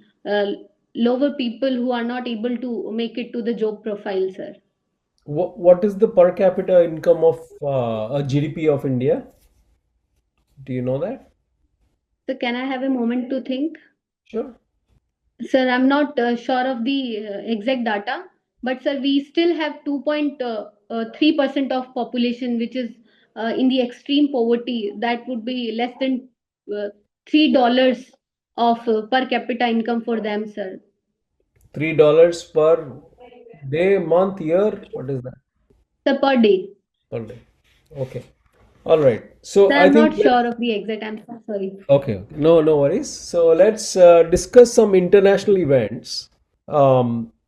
S1: lower people who are not able to make it to the job profile, sir.
S2: What is the per capita income of a GDP of India? Do you know that?
S1: So, can I have a moment to think?
S2: Sure.
S1: Sir, I'm not sure of the exact data, but sir, we still have 2.3% of population which is in the extreme poverty. That would be less than uh, $3 of per capita income for them, sir.
S2: $3 per day, month, year. What is that?
S1: Sir, per day.
S2: Per day. Okay. All right. So
S1: Sir,
S2: I
S1: I'm
S2: think
S1: not sure of the exact. I'm so sorry.
S2: okay. No, no worries. So let's discuss some international events.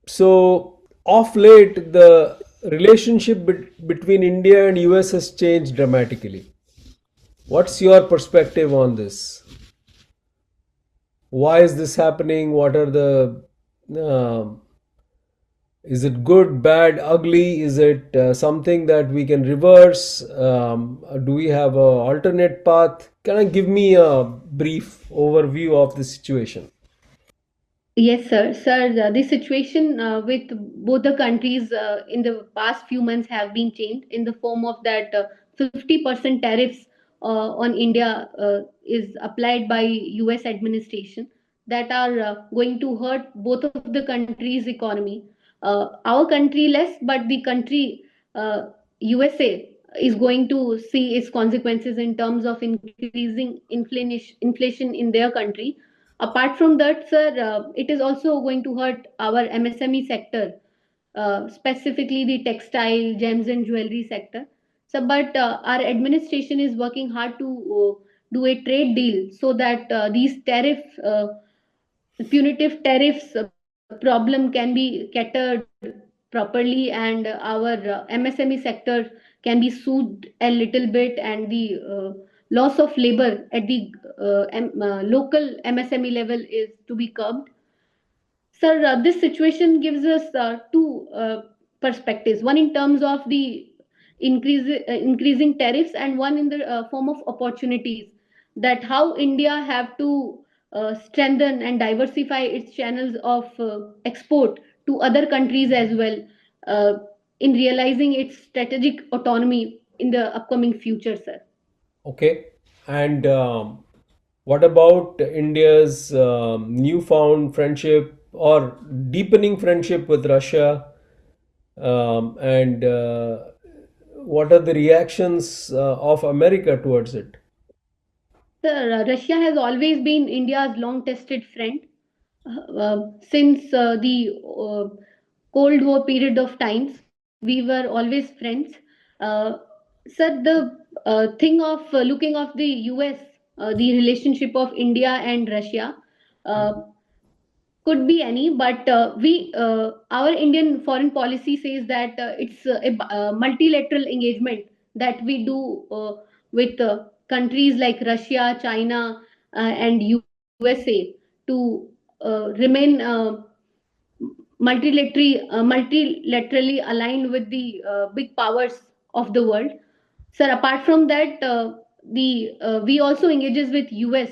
S2: So of late, the relationship between India and US has changed dramatically. What's your perspective on this? Why is this happening? What are the is it good, bad, ugly? Is it something that we can reverse? Do we have a alternate path? Can I give me a brief overview of the situation?
S1: Yes, sir. Sir, the situation with both the countries in the past few months have been changed in the form of that 50% tariffs on India is applied by US administration that are going to hurt both of the countries' economy. Our country less, but the country USA is going to see its consequences in terms of increasing inflation in their country. Apart from that, sir, it is also going to hurt our MSME sector, specifically the textile, gems, and jewelry sector. So, but our administration is working hard to do a trade deal so that these punitive tariffs problem can be catered properly, and our MSME sector can be soothed a little bit, and the loss of labor at the local MSME level is to be curbed. Sir, this situation gives us two perspectives. One in terms of the increasing tariffs, and one in the form of opportunities. That how India have to strengthen and diversify its channels of export to other countries as well, uh, in realizing its strategic autonomy in the upcoming future, sir.
S2: Okay. And what about India's newfound friendship or deepening friendship with Russia? And what are the reactions of America towards it?
S1: Sir, Russia has always been India's long-tested friend since the Cold War period of times. We were always friends. Uh, Sir, the thing of looking of the US, the relationship of India and Russia, uh, could be any, but we our Indian foreign policy says that it's a multilateral engagement that we do with countries like Russia, China, and USA to remain multilaterally aligned with the big powers of the world. Sir, apart from that, the we also engages with US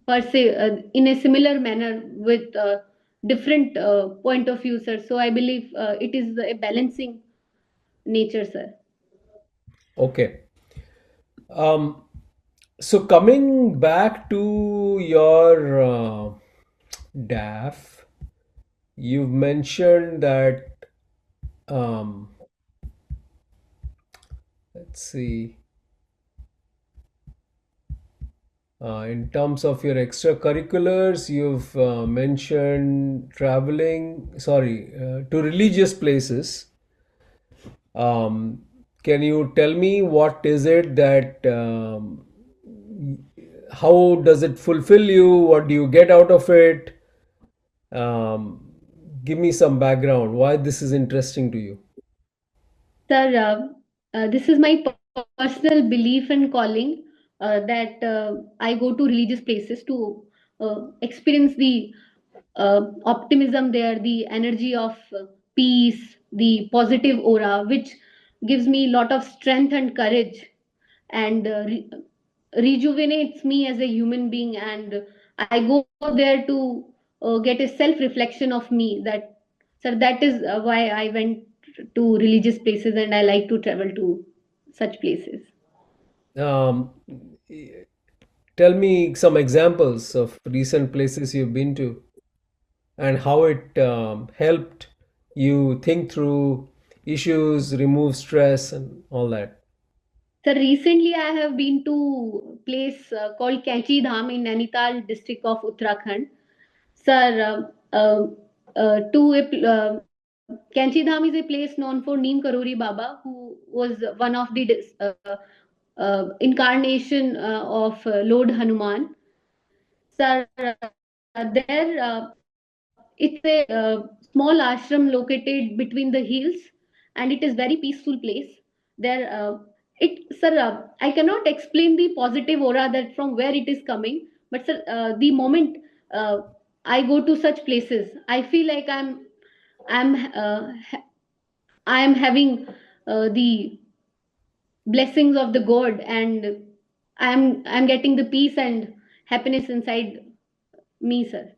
S1: per se in a similar manner with different point of view, sir. So I believe it is a balancing nature, sir.
S2: Okay. Um, so coming back to your DAF, you've mentioned that um, let's see, in terms of your extracurriculars, you've mentioned traveling, sorry, to religious places. Um, can you tell me what is it that, how does it fulfill you? What do you get out of it? Um, Give me some background. Why this is interesting to you?
S1: Sir, this is my personal belief and calling, that I go to religious places to experience the optimism there, the energy of peace, the positive aura, which gives me a lot of strength and courage, and rejuvenates me as a human being. And I go there to get a self reflection of me. That, sir, that is why I went to religious places, and I like to travel to such places.
S2: Um, Tell me some examples of recent places you've been to and how it helped you think through issues, remove stress, and all that.
S1: So recently I have been to place called Kanchi Dham in Nainital district of Uttarakhand. Sir, Kanchi Dham is a place known for Neem Karori Baba, who was one of the incarnation of Lord Hanuman. Sir, there it's a small ashram located between the hills, and it is very peaceful place. There, sir, I cannot explain the positive aura that from where it is coming, but sir, the moment uh, I go to such places, I feel like I am having the blessings of the God, and I'm getting the peace and happiness inside me, sir.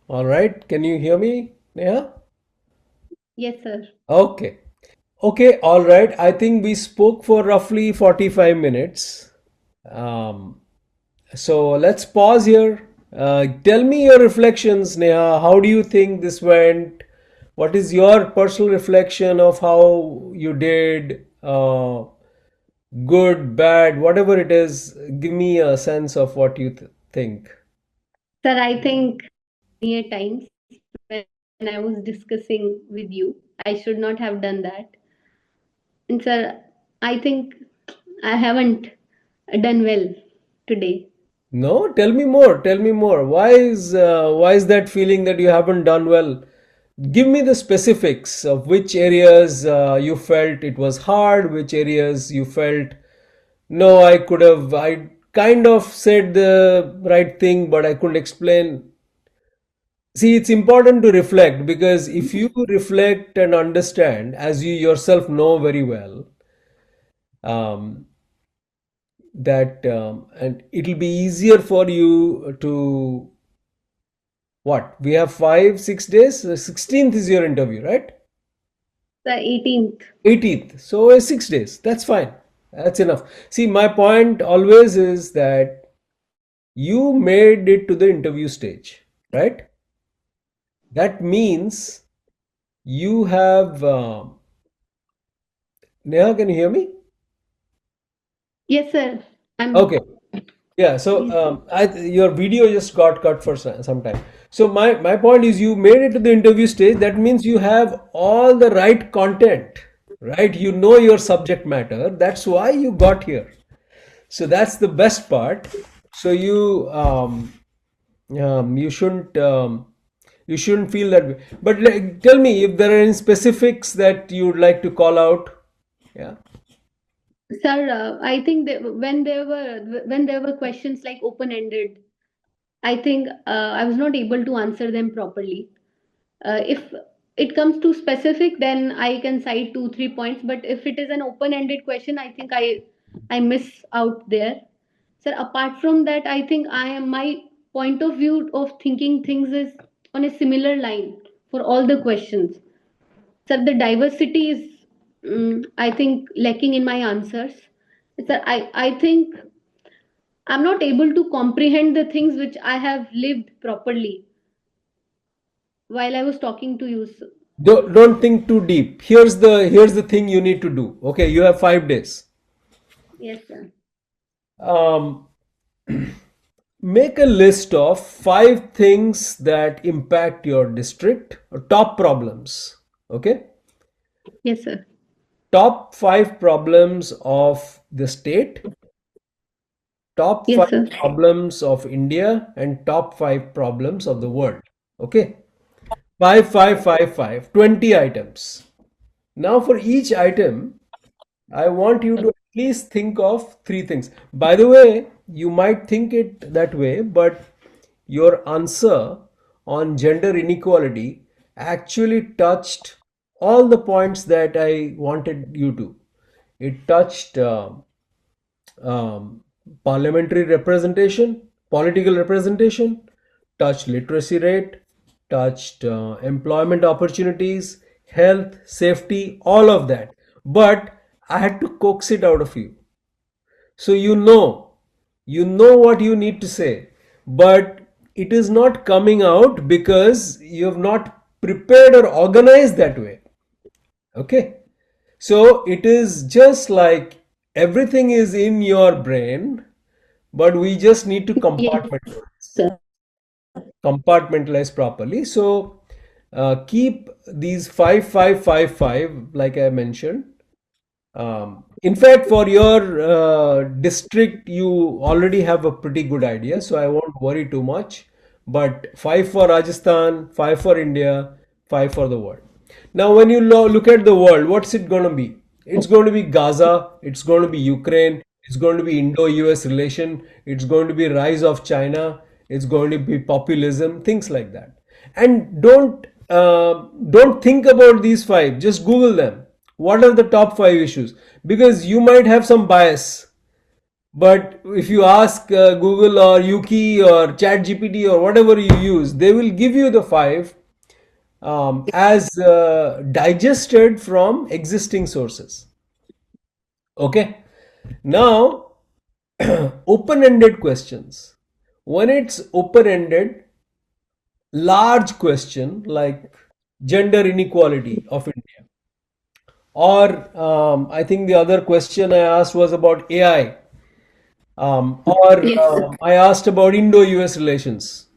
S2: All right, can you hear me, Neha?
S1: Yes, sir.
S2: Okay. Okay, all right. I think we spoke for roughly 45 minutes. Um, so let's pause here. Tell me your reflections, Neha. How do you think this went? What is your personal reflection of how you did? Good, bad, whatever it is. Give me a sense of what you think.
S1: Sir, I think many a times when I was discussing with you, I should not have done that. And sir, I think I haven't done well today.
S2: No, tell me more. Tell me more. Why is that feeling that you haven't done well? Give me the specifics of which areas you felt it was hard, which areas you felt no, I kind of said the right thing, but I couldn't explain. See, it's important to reflect, because if you reflect and understand, as you yourself know very well, um, that and it'll be easier for you to, what, we have 5 6 days. The 16th is your interview, right?
S1: The 18th.
S2: 18th. So 6 days. That's fine. That's enough. See, my point always is that you made it to the interview stage, right? That means you have. Neha, can you hear me?
S1: Yes, sir. I'm.
S2: Okay. Yeah. So
S1: Yes, sir.
S2: your video just got cut for some time. So my point is, you made it to the interview stage. That means you have all the right content, right? You know your subject matter. That's why you got here. So that's the best part. So you shouldn't feel that way. But like, tell me if there are any specifics that you would like to call out. Yeah.
S1: Sir, I think that when there were questions like open-ended, I think I was not able to answer them properly. If it comes to specific, then I can cite 2 3 points. But if it is an open-ended question, I think I miss out there. Sir, apart from that, I think I am my point of view of thinking things is on a similar line for all the questions. Sir, the diversity is, I think, lacking in my answers. Sir, I think I'm not able to comprehend the things which I have lived properly while I was talking to you, sir.
S2: Don't think too deep. Here's the thing you need to do. Okay, you have 5 days.
S1: Yes, sir.
S2: Um, make a list of 5 things that impact your district, or top problems. Okay,
S1: Yes, sir.
S2: top 5 problems of the state, top
S1: Yes,
S2: five
S1: sir.
S2: problems of India, and top 5 problems of the world. Okay, 5, 5, 5, 5, 20 items. Now, for each item, I want you to at least think of 3 things. By the way, you might think it that way, but your answer on gender inequality actually touched all the points that I wanted you to. It touched um, parliamentary representation, political representation, touched literacy rate, touched employment opportunities, health, safety, all of that. But I had to coax it out of you. So you know what you need to say, but it is not coming out because you have not prepared or organized that way. Okay. So it is just like everything is in your brain, but we just need to
S1: Yes,
S2: compartmentalize properly. So keep these 5 5 5 5, like I mentioned. In fact, for your district, you already have a pretty good idea, so I won't worry too much. But 5 for Rajasthan, 5 for India, 5 for the world. Now, when you look at the world, what's it going to be? It's going to be Gaza, it's going to be Ukraine, it's going to be Indo-US relation, it's going to be rise of China, it's going to be populism, things like that. And don't think about these 5. Just Google them. What are the top 5 issues? Because you might have some bias. But if you ask Google or Yuki or ChatGPT or whatever you use, they will give you the 5 as digested from existing sources. Okay. Now, open-ended questions. When it's open-ended, large question like gender inequality of India, or I think the other question I asked was about AI, or
S1: yes, sir.
S2: I asked about Indo-US relations.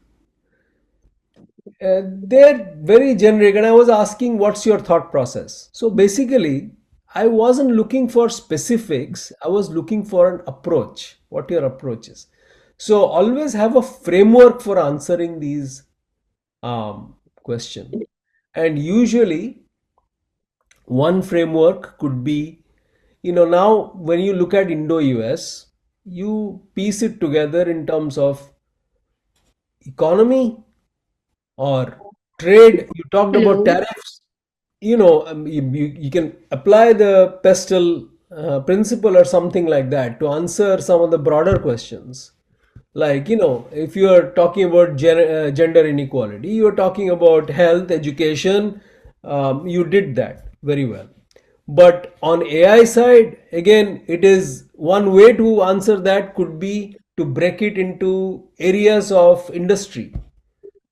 S2: They're very generic, and I was asking, what's your thought process? So basically, I wasn't looking for specifics, I was looking for an approach, what your approach is. So always have a framework for answering these questions. And usually, one framework could be, now when you look at Indo-US, you piece it together in terms of economy, or trade. You talked about
S1: Hello.
S2: tariffs. You can apply the pestle principle or something like that to answer some of the broader questions. Like, if you are talking about gender inequality, you are talking about health, education, you did that very well. But on AI side, again, it is one way to answer that could be to break it into areas of industry.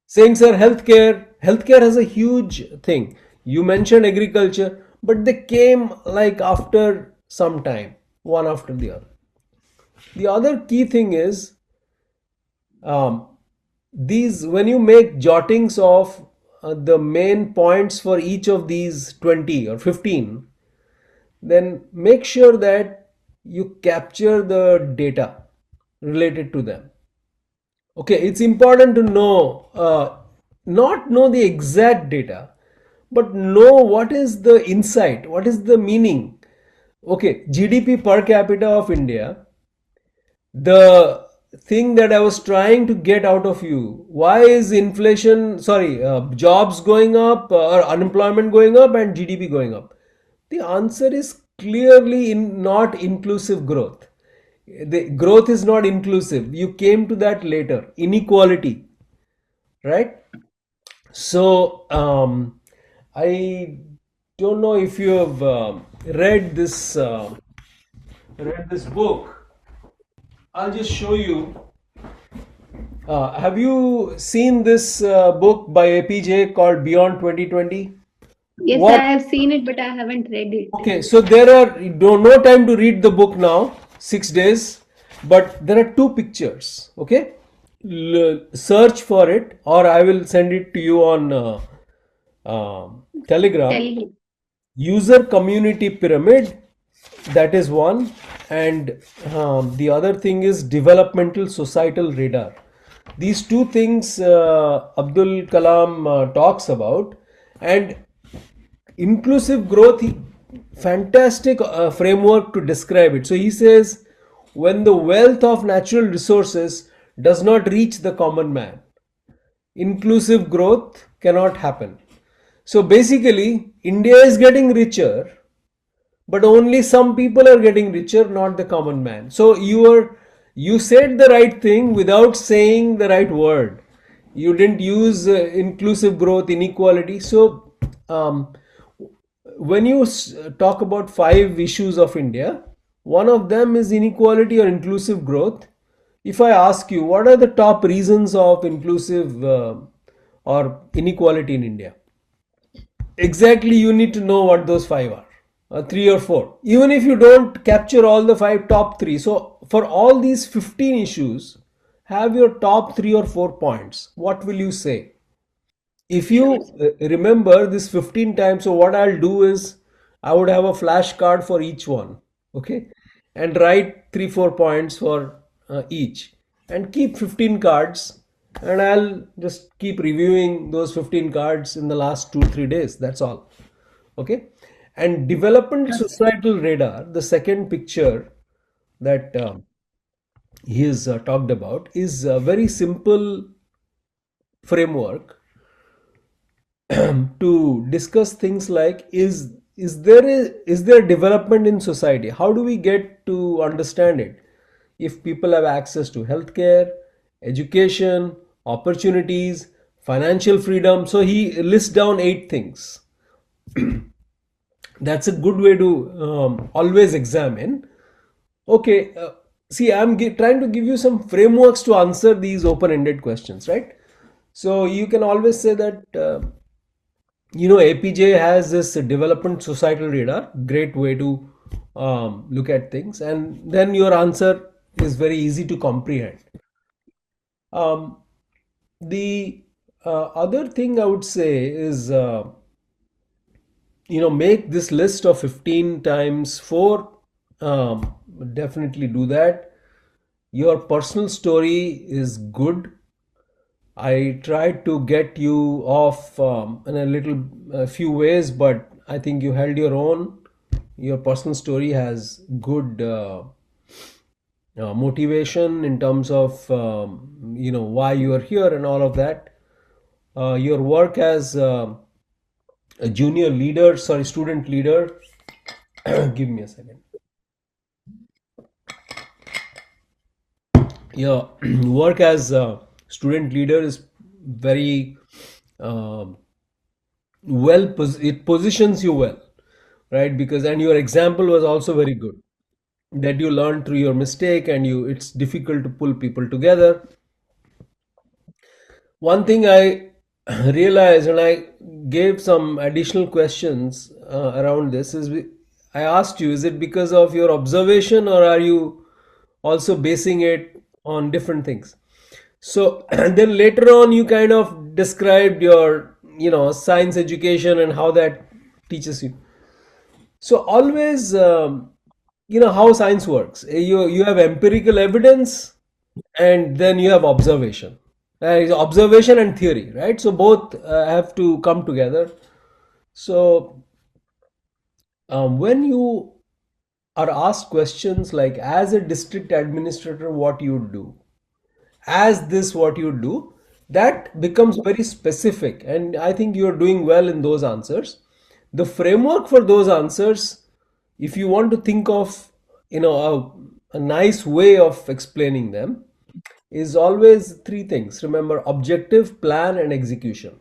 S2: Saying, sir, healthcare has a huge thing. You mentioned agriculture, but they came like after some time, one after the other. The other key thing is, um, these when you make jottings of the main points for each of these 20 or 15, then make sure that you capture the data related to them. Okay, it's important to know, not know the exact data, but know what is the insight, what is the meaning. Okay, GDP per capita of India, the thing that I was trying to get out of you, why is jobs going up, or unemployment going up and GDP going up? The answer is clearly not inclusive growth. The growth is not inclusive. You came to that later. Inequality, right? So, I don't know if you have read this book. I'll just show you. Have you seen this book by APJ called Beyond 2020?
S1: Yes, I
S2: What?
S1: have seen it, but I haven't read it.
S2: Okay, so there are no time to read the book now, 6 days, but there are two pictures. Okay, search for it, or I will send it to you on Telegram.
S1: Tell me.
S2: User community pyramid, that is one, and the other thing is developmental societal radar. These two things Abdul Kalam talks about, and inclusive growth, fantastic framework to describe it. So he says, when the wealth of natural resources does not reach the common man, inclusive growth cannot happen. So basically, India is getting richer, but only some people are getting richer, not the common man. So you said the right thing without saying the right word. You didn't use inclusive growth, inequality. So when you talk about five issues of India, one of them is inequality or inclusive growth. If I ask you, what are the top reasons of inclusive or inequality in India? Exactly, you need to know what those five are, three or four. Even if you don't capture all the five, top three. So for all these 15 issues, have your top three or 4 points. What will you say? If you
S1: Sure.
S2: remember this 15 times, so what I'll do is I would have a flashcard for each one, okay, and write 3 4 points for each, and keep 15 cards, and I'll just keep reviewing those 15 cards in the last 2 3 days. That's all, okay. And development societal radar, the second picture that he has talked about, is a very simple framework to discuss things like, is there development in society? How do we get to understand it? If people have access to healthcare, education, opportunities, financial freedom. So he lists down 8 things. That's a good way to always examine. Okay, see, I'm trying to give you some frameworks to answer these open-ended questions, right? So you can always say that APJ has this development societal radar, great way to look at things, and then your answer is very easy to comprehend. Um, the other thing I would say is, make this list of 15 times 4. Definitely do that. Your personal story is good. I tried to get you off in a few ways, but I think you held your own. Your personal story has good motivation in terms of why you are here and all of that. your work as a junior leader, sorry, student leader. Give me a second. Your work as a student leader is very um it positions you well, right? Because and your example was also very good, that you learn through your mistake, and you it's difficult to pull people together. One thing I realized, and I gave some additional questions around this, is I asked you, is it because of your observation, or are you also basing it on different things? So and then later on you kind of described your, science education and how that teaches you. So always, how science works. You have empirical evidence, and then you have observation. Observation and theory, right? So both have to come together. So when you are asked questions like, as a district administrator, what you do, as this, what you do, that becomes very specific. And I think you're doing well in those answers. The framework for those answers, if you want to think of, a nice way of explaining them, is always three things. Remember: objective, plan, and execution.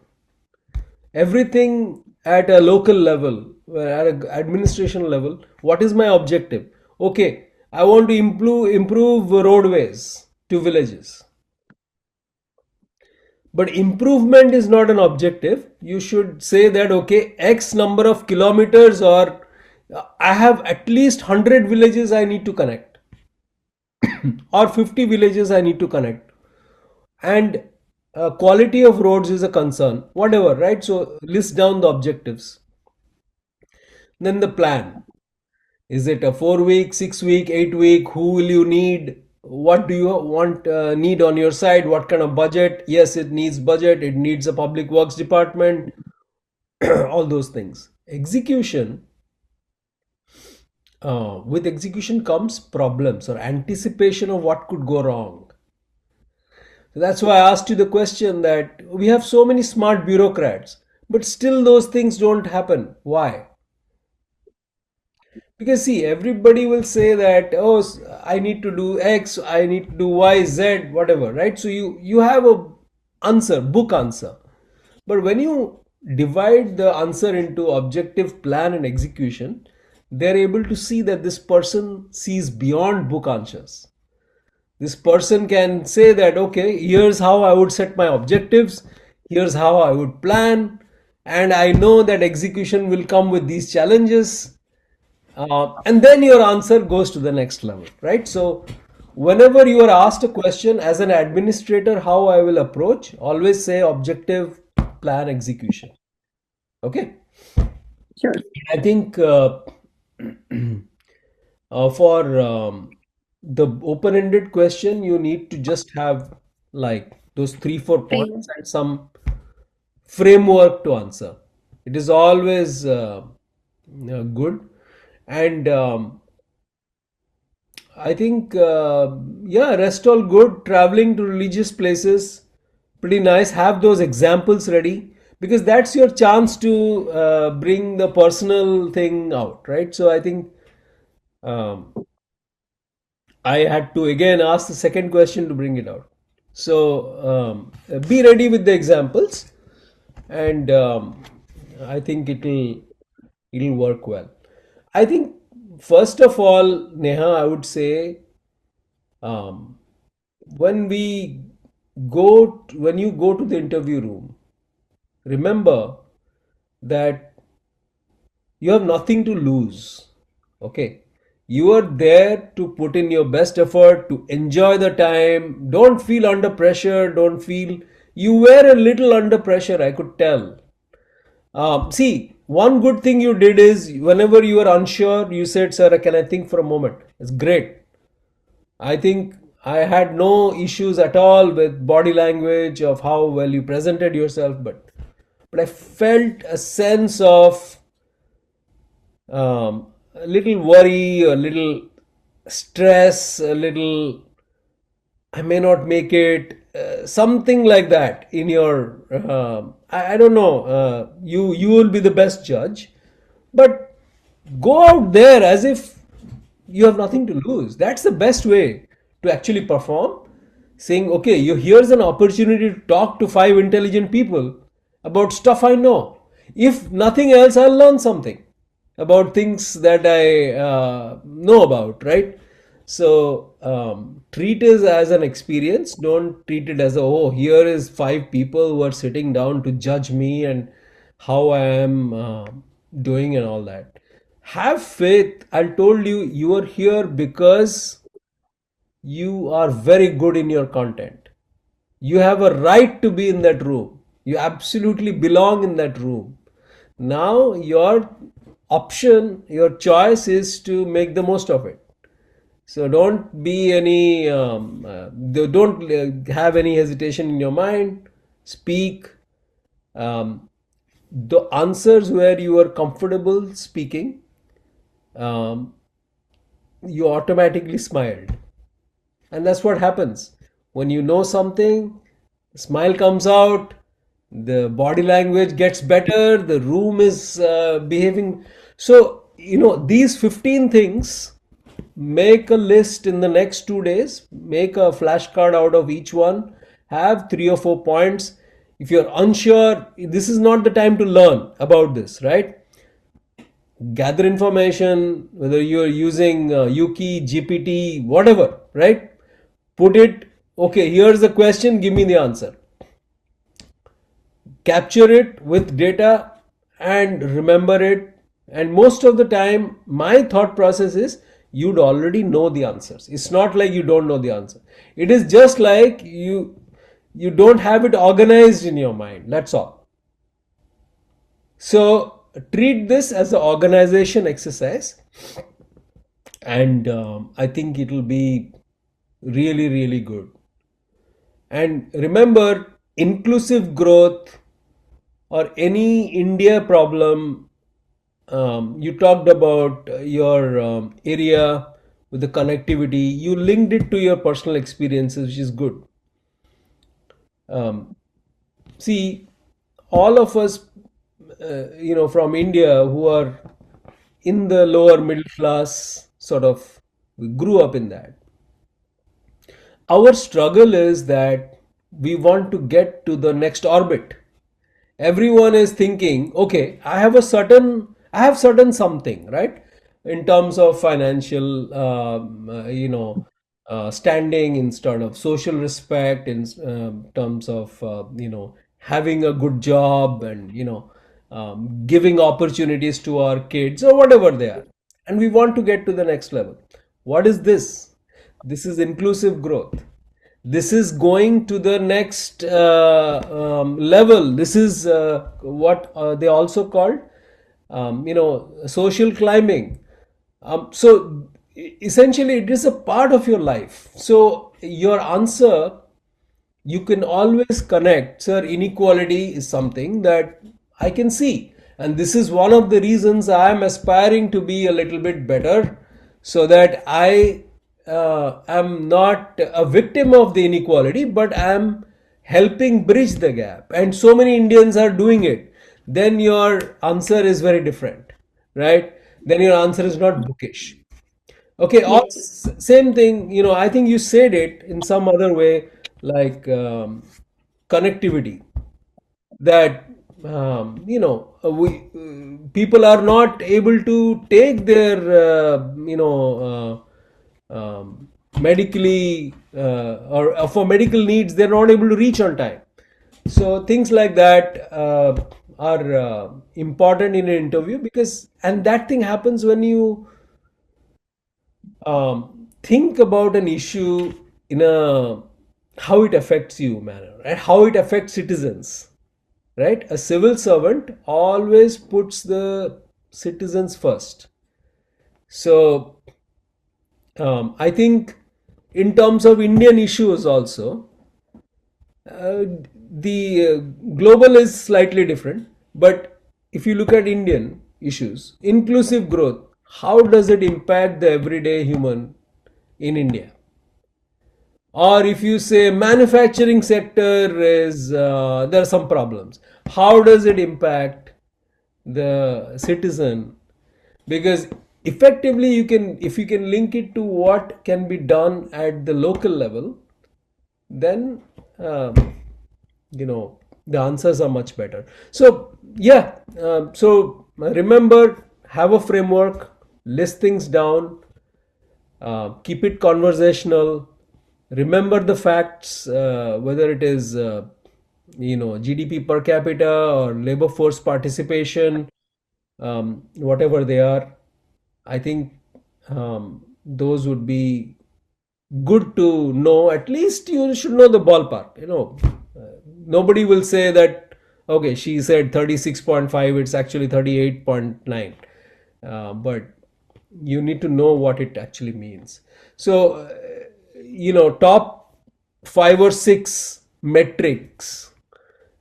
S2: Everything at a local level, at an administration level. What is my objective? Okay, I want to improve roadways to villages. But improvement is not an objective. You should say that, okay, X number of kilometers, or I have at least 100 villages I need to connect, or 50 villages I need to connect. And quality of roads is a concern, whatever, right? So list down the objectives. Then the plan. Is it a 4 week, 6 week, 8 week? Who will you need? What do you want need on your side? What kind of budget? Yes, it needs budget. It needs a public works department. All those things. Execution. With execution comes problems or anticipation of what could go wrong. So that's why I asked you the question that we have so many smart bureaucrats, but still those things don't happen. Why? Because see, everybody will say that, oh, I need to do X, I need to do Y, Z, whatever, right? So you have a answer, book answer. But when you divide the answer into objective, plan, and execution, they're able to see that this person sees beyond book answers. This person can say that, okay, here's how I would set my objectives, here's how I would plan, and I know that execution will come with these challenges. And then your answer goes to the next level, right? So whenever you are asked a question as an administrator, how I will approach, always say objective, plan, execution. Okay.
S1: Sure.
S2: I think for the open-ended question, you need to just have like those 3 4
S1: Frame.
S2: points and some framework to answer. It is always good. And I think, yeah, rest all good. Traveling to religious places, pretty nice. Have those examples ready, because that's your chance to bring the personal thing out, right? So I think um, I had to again ask the second question to bring it out. So be ready with the examples, and I think it'll work well. I think first of all, Neha, I would say, um, when you go to the interview room, remember that you have nothing to lose. Okay, you are there to put in your best effort, to enjoy the time. Don't feel under pressure. Don't feel you were a little under pressure, I could tell. See, one good thing you did is, whenever you were unsure, you said, sir, can I think for a moment? It's great. I think I had no issues at all with body language, of how well you presented yourself, but I felt a sense of a little worry, a little stress, a little I may not make it. something like that in your I don't know, you will be the best judge, but go out there as if you have nothing to lose. That's the best way to actually perform, saying, okay, you here's an opportunity to talk to five intelligent people about stuff I know. If nothing else, I'll learn something about things that I know about, right? So treat it as an experience. Don't treat it as a, oh, here is five people who are sitting down to judge me and how I am doing and all that. Have faith. I told you, you are here because you are very good in your content. You have a right to be in that room. You absolutely belong in that room. Now, your option, your choice is to make the most of it. So don't be any, don't have any hesitation in your mind. Speak. The answers where you are comfortable speaking, um, you automatically smiled. And that's what happens. When you know something, smile comes out, the body language gets better, the room is behaving. So, these 15 things, make a list in the next 2 days, make a flashcard out of each one, have 3 or 4 points. If you're unsure, this is not the time to learn about this, right? Gather information, whether you're using Yuki, GPT, whatever, right? Put it, okay, here's the question, give me the answer. Capture it with data and remember it. And most of the time, my thought process is you'd already know the answers. It's not like you don't know the answer. It is just like you don't have it organized in your mind. That's all. So treat this as an organization exercise, and I think it will be really, really good. And remember, inclusive growth or any India problem, you talked about your area with the connectivity, you linked it to your personal experiences, which is good. Um, See, all of us, from India who are in the lower middle class, sort of, we grew up in that. Our struggle is that we want to get to the next orbit. Everyone is thinking, okay, I have certain something, right? In terms of financial, standing, in terms of social respect, in terms of, having a good job, and, giving opportunities to our kids or whatever they are. And we want to get to the next level. What is this? This is inclusive growth. This is going to the next level. This is what they also called, social climbing. So essentially, it is a part of your life. So your answer, you can always connect, sir. Inequality is something that I can see, and this is one of the reasons I am aspiring to be a little bit better, so that I am not a victim of the inequality, but am helping bridge the gap, and so many Indians are doing it. Then your answer is very different, right? Then your answer is not bookish. Okay,
S1: Yes.
S2: same thing, I think you said it in some other way, like connectivity, that we people are not able to take their medically, or for medical needs, they're not able to reach on time. So things like that are important in an interview, because, and that thing happens when you think about an issue in a, how it affects you manner, right? How it affects citizens, right? A civil servant always puts the citizens first. So I think in terms of Indian issues also, uh, the global is slightly different, but if you look at Indian issues, inclusive growth, how does it impact the everyday human in India? Or if you say manufacturing sector is there are some problems, how does it impact the citizen? Because effectively you can, if you can link it to what can be done at the local level, then you know the answers are much better. So yeah, so remember, have a framework, list things down, keep it conversational, remember the facts, whether it is GDP per capita or labor force participation, whatever they are. I think those would be good to know. At least you should know the ballpark. Nobody will say that, okay, she said 36.5, it's actually 38.9. But you need to know what it actually means. So, top 5 or 6 metrics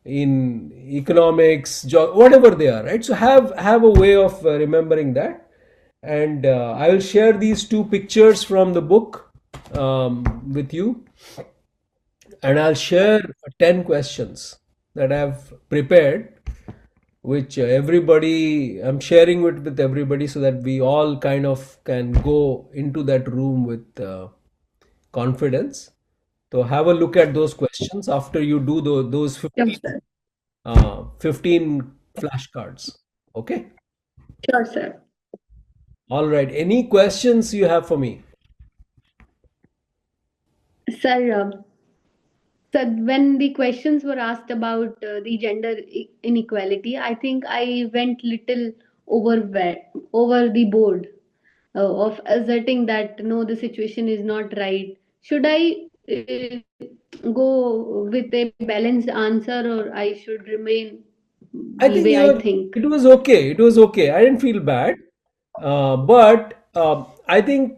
S2: in economics, whatever they are, right? So have a way of remembering that. And I will share these 2 pictures from the book with you, and I'll share 10 questions that I've prepared, which everybody, I'm sharing with everybody, so that we all kind of can go into that room with confidence. So have a look at those questions after you do those
S1: Sure, sir.
S2: 15 flashcards. Okay.
S1: Sure, sir.
S2: All right. Any questions you have for me?
S1: Sir, so when the questions were asked about the gender inequality, I think I went little over the board of asserting that no, the situation is not right. Should I go with a balanced answer, or I should remain
S2: I
S1: the
S2: think
S1: way I think?
S2: it was okay. It was okay. I didn't feel bad. But I think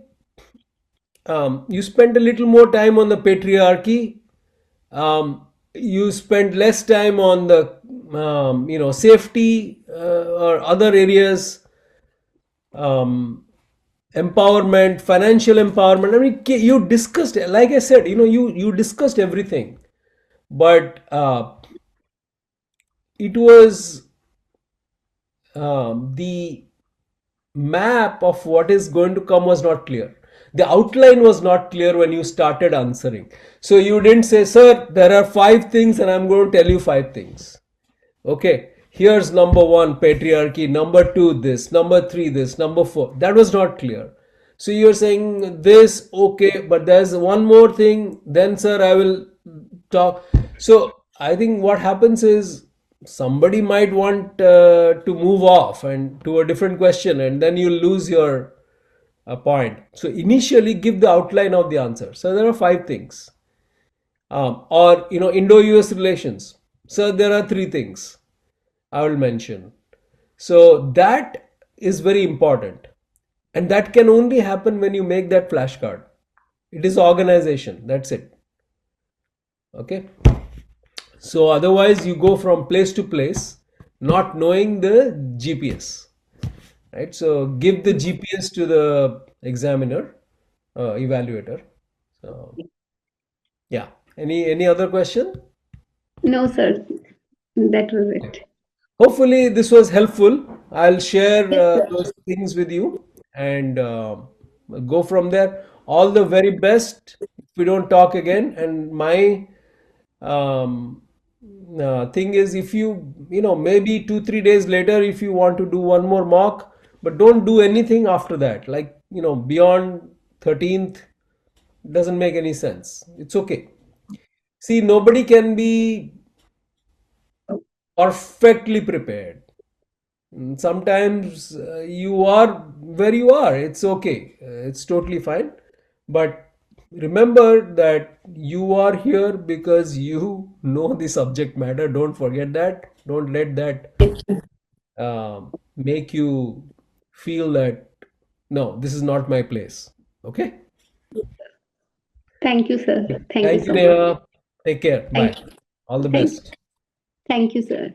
S2: you spent a little more time on the patriarchy. You spent less time on the safety or other areas, um, empowerment, financial empowerment. I mean, you discussed, like I said, you discussed everything, but it was the map of what is going to come was not clear. The outline was not clear when you started answering. So you didn't say, sir, there are 5 things and I'm going to tell you 5 things. Okay, here's number 1, patriarchy, number 2, this, number 3, this, number 4. That was not clear. So you're saying this, okay, but there's one more thing, then, sir, I will talk. So I think what happens is somebody might want to move off and to a different question, and then you lose your point. So initially, give the outline of the answer. So there are 5 things. Or Indo-US relations. So there are 3 things I will mention. So that is very important. And that can only happen when you make that flashcard. It is organization. That's it. Okay. So otherwise you go from place to place not knowing the GPS. Right. So give the GPS to the examiner, evaluator. So yeah. Any other question?
S1: No, sir. That was it.
S2: Hopefully this was helpful. I'll share
S1: Yes, sir.
S2: those things with you, and go from there. All the very best if we don't talk again. And my um, thing is, if maybe 2 3 days later, if you want to do one more mock, but don't do anything after that, like beyond 13th, doesn't make any sense. It's okay. See, nobody can be perfectly prepared. Sometimes you are where you are. It's okay. It's totally fine. But remember that you are here because you know the subject matter. Don't forget that. Don't let that make you feel that, no, this is not my place. Okay?
S1: Thank you, sir. Thank you
S2: Thank you,
S1: so much.
S2: Neha. Take care. Bye.
S1: Thank you.
S2: All the
S1: Thank,
S2: best.
S1: thank you, sir.